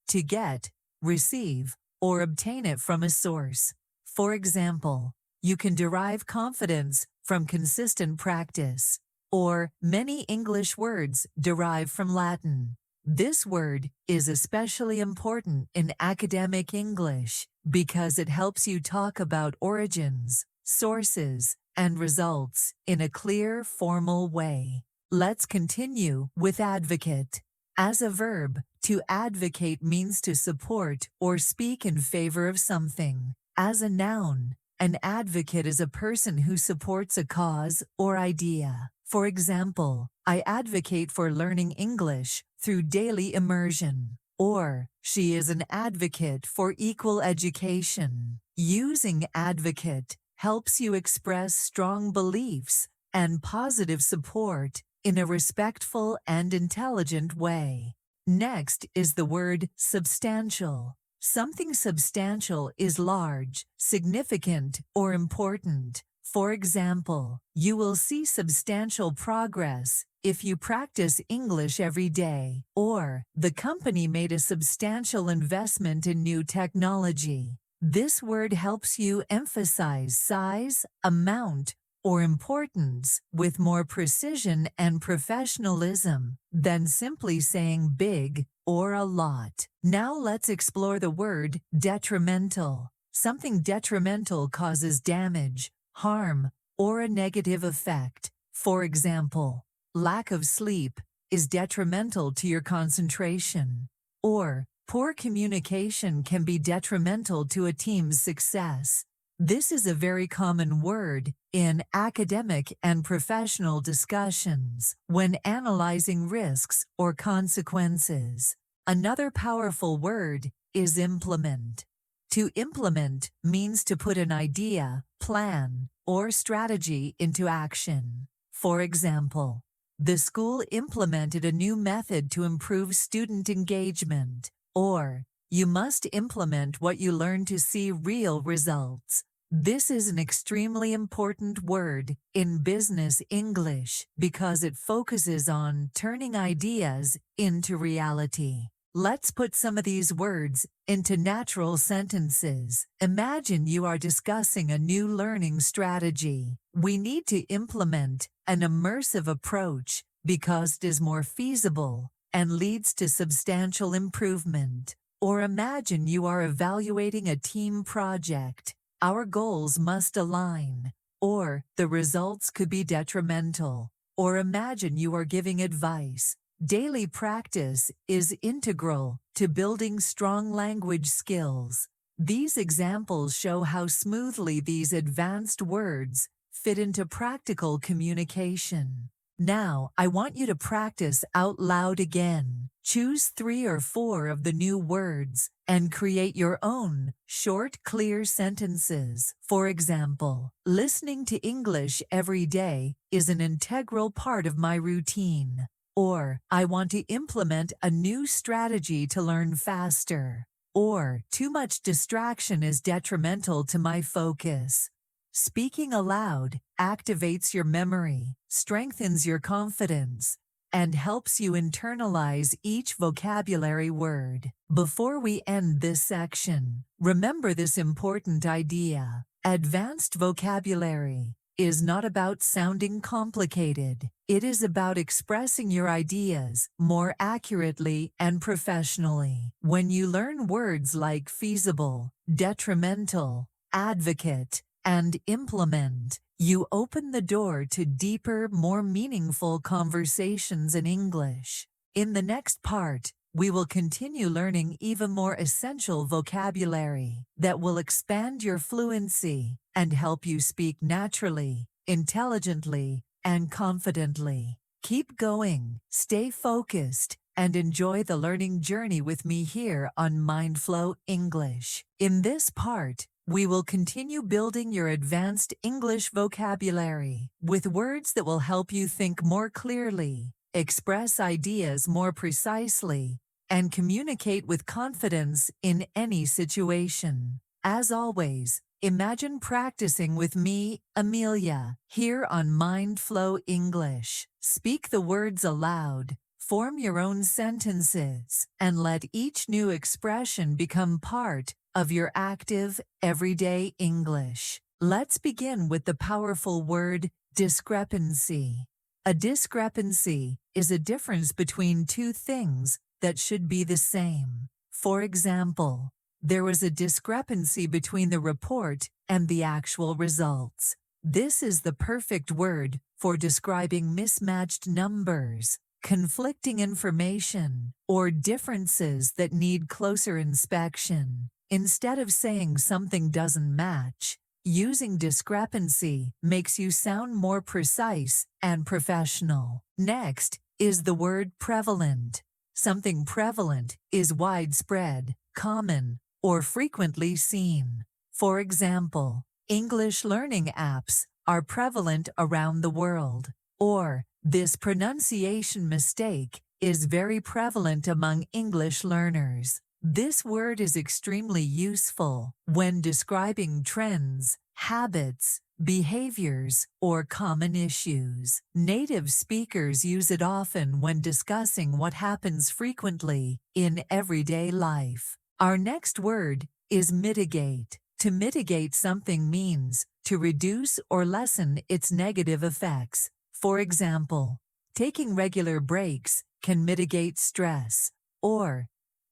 to get, receive, or obtain it from a source. For example, you can derive confidence from consistent practice, or many English words derive from Latin. This word is especially important in academic English because it helps you talk about origins, sources, and results in a clear, formal way. Let's continue with advocate. As a verb, to advocate means to support or speak in favor of something. As a noun, an advocate is a person who supports a cause or idea. For example, I advocate for learning English through daily immersion. Or, she is an advocate for equal education. Using advocate helps you express strong beliefs and positive support in a respectful and intelligent way. Next is the word substantial. Something substantial is large, significant, or important. For example, you will see substantial progress if you practice English every day, or the company made a substantial investment in new technology. This word helps you emphasize size, amount, or importance with more precision and professionalism than simply saying big or a lot. Now let's explore the word detrimental. Something detrimental causes damage, harm, or a negative effect. For example, lack of sleep is detrimental to your concentration, or poor communication can be detrimental to a team's success. This is a very common word in academic and professional discussions when analyzing risks or consequences. Another powerful word is implement. To implement means to put an idea, plan, or strategy into action. For example, the school implemented a new method to improve student engagement, or you must implement what you learn to see real results. This is an extremely important word in business English because it focuses on turning ideas into reality. Let's put some of these words into natural sentences. Imagine you are discussing a new learning strategy. We need to implement an immersive approach because it is more feasible and leads to substantial improvement. Or imagine you are evaluating a team project. Our goals must align, or the results could be detrimental. Or imagine you are giving advice. Daily practice is integral to building strong language skills. These examples show how smoothly these advanced words fit into practical communication. Now, I want you to practice out loud again. Choose 3 or 4 of the new words and create your own short, clear sentences. For example, listening to English every day is an integral part of my routine. Or, I want to implement a new strategy to learn faster. Or, too much distraction is detrimental to my focus. Speaking aloud activates your memory, strengthens your confidence, and helps you internalize each vocabulary word. Before we end this section, remember this important idea. Advanced vocabulary is not about sounding complicated. It is about expressing your ideas more accurately and professionally. When you learn words like feasible, detrimental, advocate, and implement, you open the door to deeper, more meaningful conversations in English. In the next part, we will continue learning even more essential vocabulary that will expand your fluency and help you speak naturally, intelligently, and confidently. Keep going, stay focused, and enjoy the learning journey with me here on MindFlow English. In this part, we will continue building your advanced English vocabulary with words that will help you think more clearly, express ideas more precisely, and communicate with confidence in any situation. As always, imagine practicing with me, Amelia, here on MindFlow English. Speak the words aloud, form your own sentences, and let each new expression become part of your active, everyday English. Let's begin with the powerful word discrepancy. A discrepancy is a difference between two things that should be the same. For example, there was a discrepancy between the report and the actual results. This is the perfect word for describing mismatched numbers, conflicting information, or differences that need closer inspection. Instead of saying something doesn't match, using discrepancy makes you sound more precise and professional. Next is the word prevalent. Something prevalent is widespread, common, or frequently seen. For example, English learning apps are prevalent around the world. Or, this pronunciation mistake is very prevalent among English learners. This word is extremely useful when describing trends, habits, behaviors, or common issues. Native speakers use it often when discussing what happens frequently in everyday life. Our next word is mitigate. To mitigate something means to reduce or lessen its negative effects. For example, taking regular breaks can mitigate stress. Or,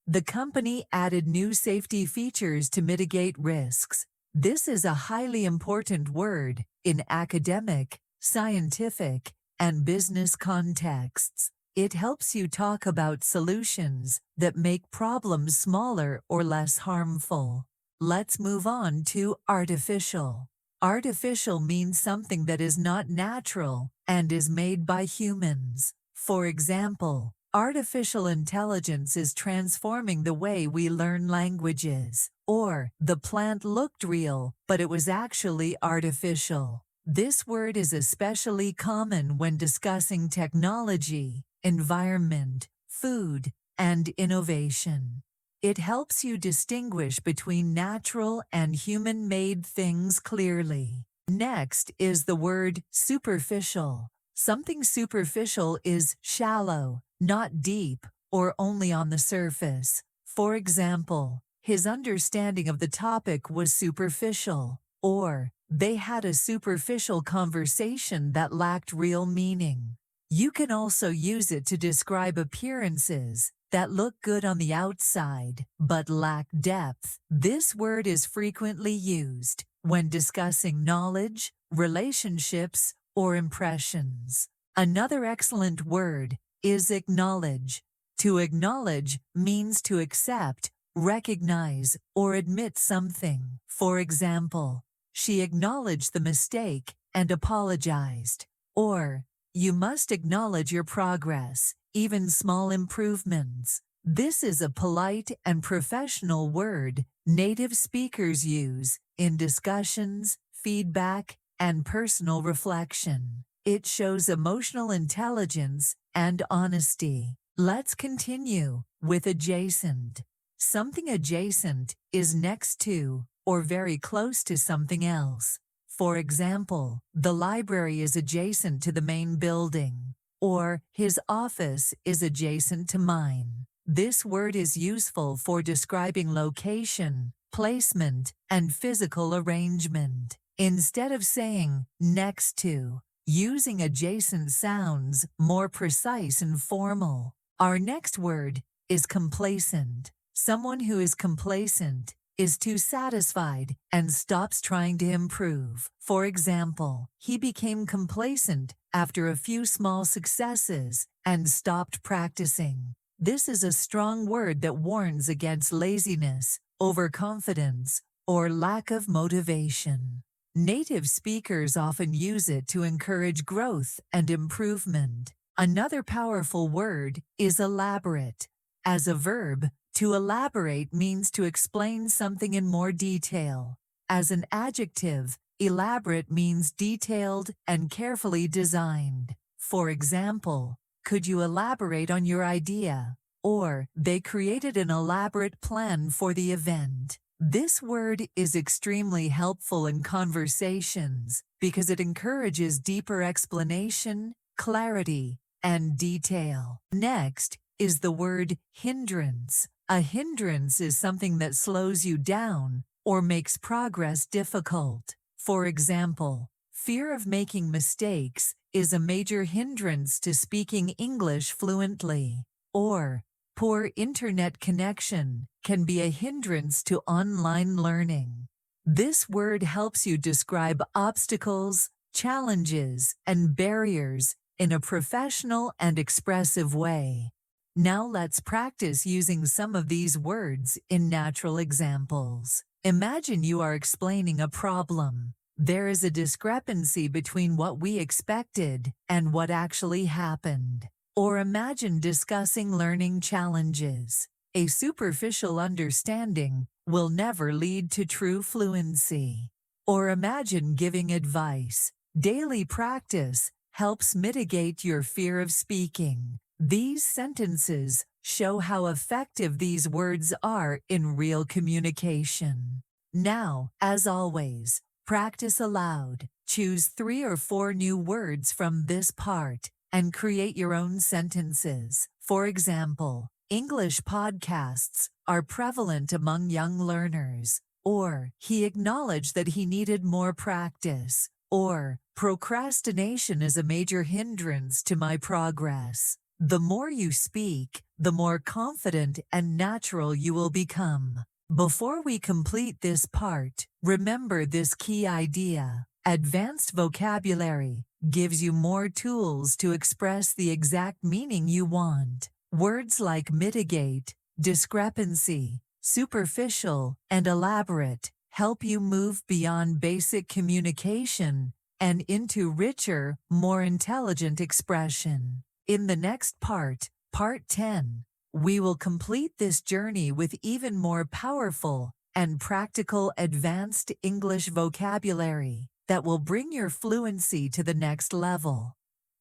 the company added new safety features to mitigate risks. This is a highly important word in academic, scientific, and business contexts. It helps you talk about solutions that make problems smaller or less harmful. Let's move on to artificial. Artificial means something that is not natural and is made by humans. For example, artificial intelligence is transforming the way we learn languages. Or, the plant looked real, but it was actually artificial. This word is especially common when discussing technology, environment, food, and innovation. It helps you distinguish between natural and human-made things clearly. Next is the word superficial. Something superficial is shallow, not deep, or only on the surface. For example, his understanding of the topic was superficial. or they had a superficial conversation that lacked real meaning. You can also use it to describe appearances that look good on the outside but lack depth. This word is frequently used when discussing knowledge, relationships, or impressions. Another excellent word is acknowledge. To acknowledge means to accept, recognize, or admit something. For example, she acknowledged the mistake and apologized. Or, you must acknowledge your progress, even small improvements. This is a polite and professional word native speakers use in discussions, feedback, and personal reflection. It shows emotional intelligence and honesty. Let's continue with adjacent. Something adjacent is next to or very close to something else. For example, the library is adjacent to the main building, or his office is adjacent to mine. This word is useful for describing location, placement, and physical arrangement. Instead of saying next to, using adjacent sounds more precise and formal. Our next word is complacent. Someone who is complacent is too satisfied and stops trying to improve. For example, he became complacent after a few small successes and stopped practicing. This is a strong word that warns against laziness, overconfidence, or lack of motivation. Native speakers often use it to encourage growth and improvement. Another powerful word is elaborate. As a verb, to elaborate means to explain something in more detail. As an adjective, elaborate means detailed and carefully designed. For example, could you elaborate on your idea? Or, they created an elaborate plan for the event. This word is extremely helpful in conversations because it encourages deeper explanation, clarity, and detail. Next is the word hindrance. A hindrance is something that slows you down or makes progress difficult. For example, fear of making mistakes is a major hindrance to speaking English fluently. Or, poor internet connection can be a hindrance to online learning. This word helps you describe obstacles, challenges, and barriers in a professional and expressive way. Now let's practice using some of these words in natural examples. Imagine you are explaining a problem. There is a discrepancy between what we expected and what actually happened. Or imagine discussing learning challenges. A superficial understanding will never lead to true fluency. Or imagine giving advice. Daily practice helps mitigate your fear of speaking. These sentences show how effective these words are in real communication. Now, as always, practice aloud. Choose 3 or 4 new words from this part and create your own sentences. For example, English podcasts are prevalent among young learners. Or, he acknowledged that he needed more practice. Or, procrastination is a major hindrance to my progress. The more you speak, the more confident and natural you will become. Before we complete this part, remember this key idea. Advanced vocabulary gives you more tools to express the exact meaning you want. Words like mitigate, discrepancy, superficial, and elaborate help you move beyond basic communication and into richer, more intelligent expression. In the next part, Part 10, we will complete this journey with even more powerful and practical advanced English vocabulary that will bring your fluency to the next level.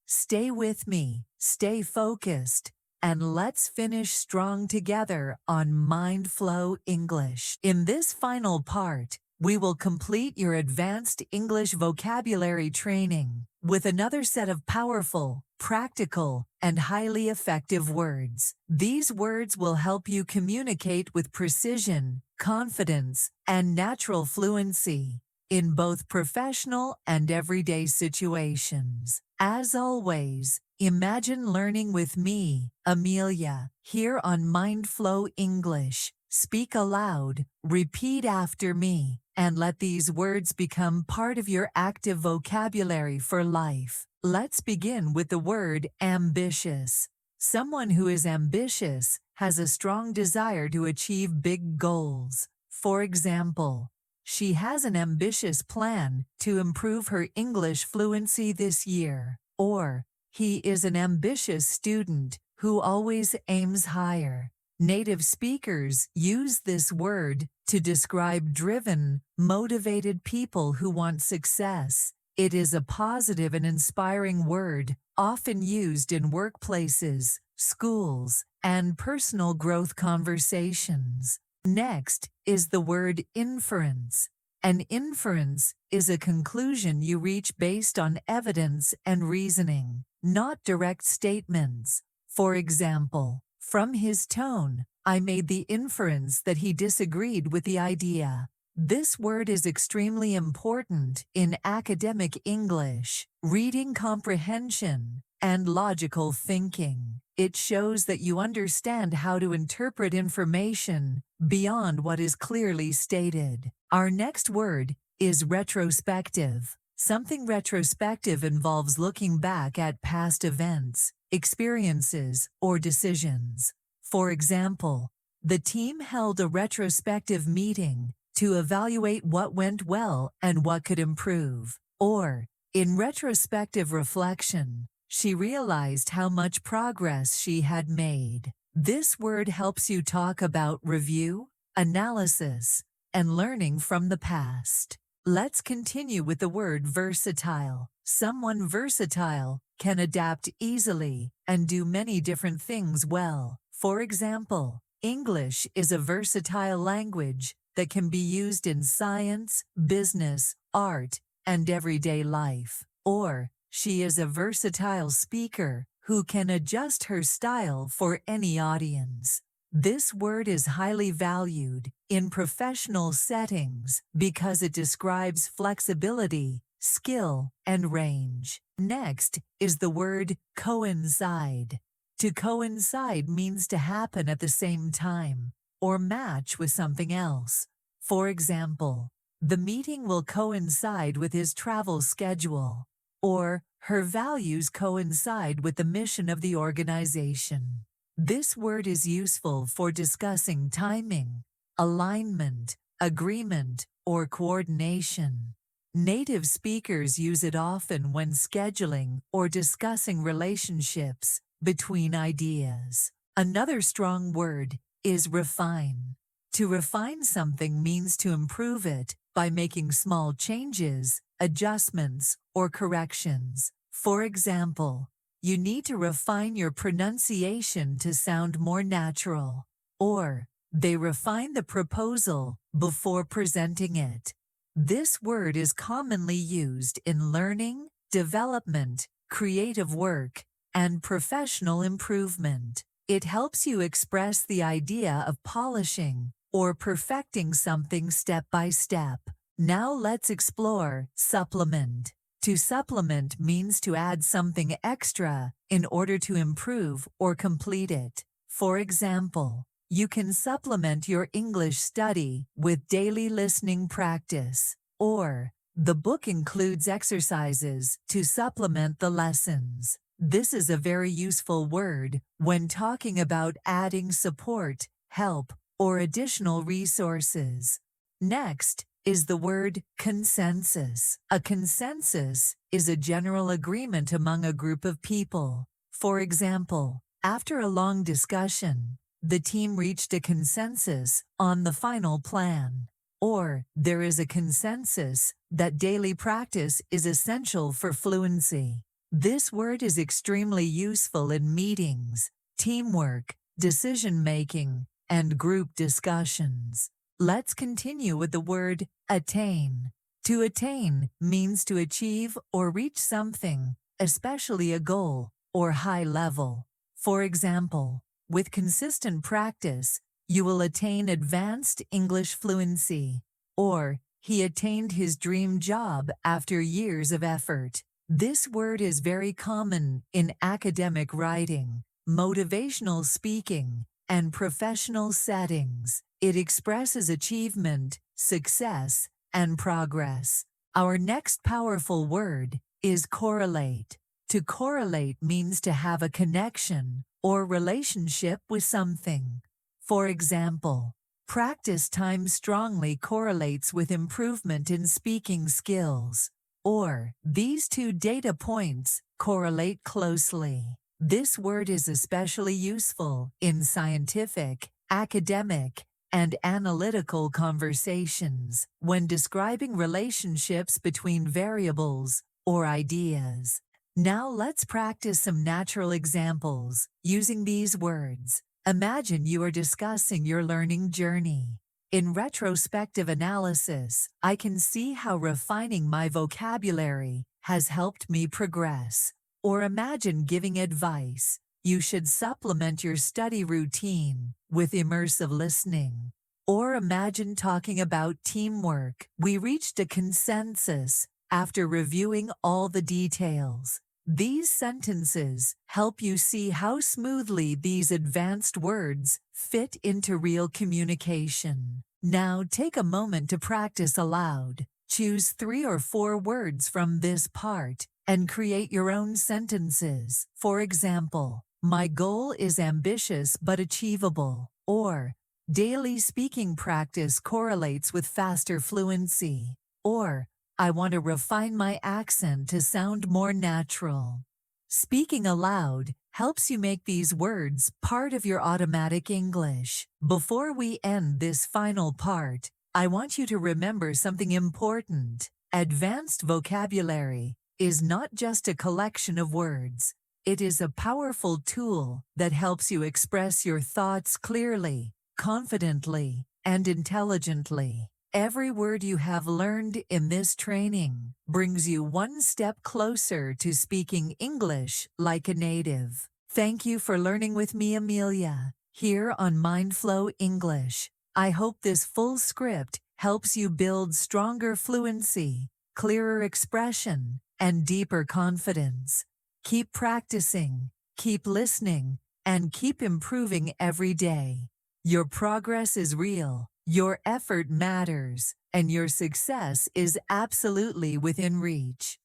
Stay with me, stay focused, and let's finish strong together on MindFlow English. In this final part, we will complete your advanced English vocabulary training with another set of powerful, practical, and highly effective words. These words will help you communicate with precision, confidence, and natural fluency. in both professional and everyday situations. As always, imagine learning with me, Amelia, here on MindFlow English. Speak aloud, repeat after me, and let these words become part of your active vocabulary for life. Let's begin with the word ambitious. Someone who is ambitious has a strong desire to achieve big goals. For example, she has an ambitious plan to improve her English fluency this year. Or, he is an ambitious student who always aims higher. Native speakers use this word to describe driven, motivated people who want success. It is a positive and inspiring word, often used in workplaces, schools, and personal growth conversations. Next is the word inference. An inference is a conclusion you reach based on evidence and reasoning, not direct statements. For example, from his tone, I made the inference that he disagreed with the idea. This word is extremely important in academic English, reading comprehension, and logical thinking. It shows that you understand how to interpret information beyond what is clearly stated. Our next word is retrospective. Something retrospective involves looking back at past events, experiences, or decisions. For example, the team held a retrospective meeting to evaluate what went well and what could improve. Or, in retrospective reflection, she realized how much progress she had made. This word helps you talk about review, analysis, and learning from the past. Let's continue with the word versatile. Someone versatile can adapt easily and do many different things well. For example, English is a versatile language that can be used in science, business, art, and everyday life. Or, she is a versatile speaker who can adjust her style for any audience. This word is highly valued in professional settings because it describes flexibility, skill, and range. Next is the word coincide. To coincide means to happen at the same time or match with something else. For example, the meeting will coincide with his travel schedule, or her values coincide with the mission of the organization. This word is useful for discussing timing, alignment, agreement, or coordination. Native speakers use it often when scheduling or discussing relationships between ideas. Another strong word is refine. To refine something means to improve it by making small changes, adjustments, or corrections. For example, you need to refine your pronunciation to sound more natural. Or, they refine the proposal before presenting it. This word is commonly used in learning, development, creative work, and professional improvement. It helps you express the idea of polishing or perfecting something step by step. Now let's explore supplement. To supplement means to add something extra in order to improve or complete it. For example, you can supplement your English study with daily listening practice, or the book includes exercises to supplement the lessons. This is a very useful word when talking about adding support, help, or additional resources. Next is the word consensus. A consensus is a general agreement among a group of people. For example, after a long discussion, the team reached a consensus on the final plan. Or, there is a consensus that daily practice is essential for fluency. This word is extremely useful in meetings, teamwork, decision-making, and group discussions. Let's continue with the word attain. To attain means to achieve or reach something, especially a goal or high level. For example, with consistent practice, you will attain advanced English fluency. Or, He attained his dream job after years of effort. This word is very common in academic writing, motivational speaking, and professional settings. It expresses achievement, success, and progress. Our next powerful word is correlate. To correlate means to have a connection or relationship with something. For example, practice time strongly correlates with improvement in speaking skills. Or, these two data points correlate closely. This word is especially useful in scientific, academic, and analytical conversations when describing relationships between variables or ideas. Now let's practice some natural examples using these words. Imagine you are discussing your learning journey. In retrospective analysis, I can see how refining my vocabulary has helped me progress. Or imagine giving advice. You should supplement your study routine with immersive listening. Or imagine talking about teamwork. We reached a consensus after reviewing all the details. These sentences help you see how smoothly these advanced words fit into real communication. Now take a moment to practice aloud. Choose 3 or 4 words from this part and create your own sentences. For example, my goal is ambitious but achievable. Or, daily speaking practice correlates with faster fluency. Or, I want to refine my accent to sound more natural. Speaking aloud helps you make these words part of your automatic English. Before we end this final part, I want you to remember something important. Advanced vocabulary is not just a collection of words. It is a powerful tool that helps you express your thoughts clearly, confidently, and intelligently. Every word you have learned in this training brings you one step closer to speaking English like a native. Thank you for learning with me, Amelia, here on MindFlow English. I hope this full script helps you build stronger fluency, clearer expression, and deeper confidence. Keep practicing, keep listening, and keep improving every day. Your progress is real. Your effort matters, and your success is absolutely within reach.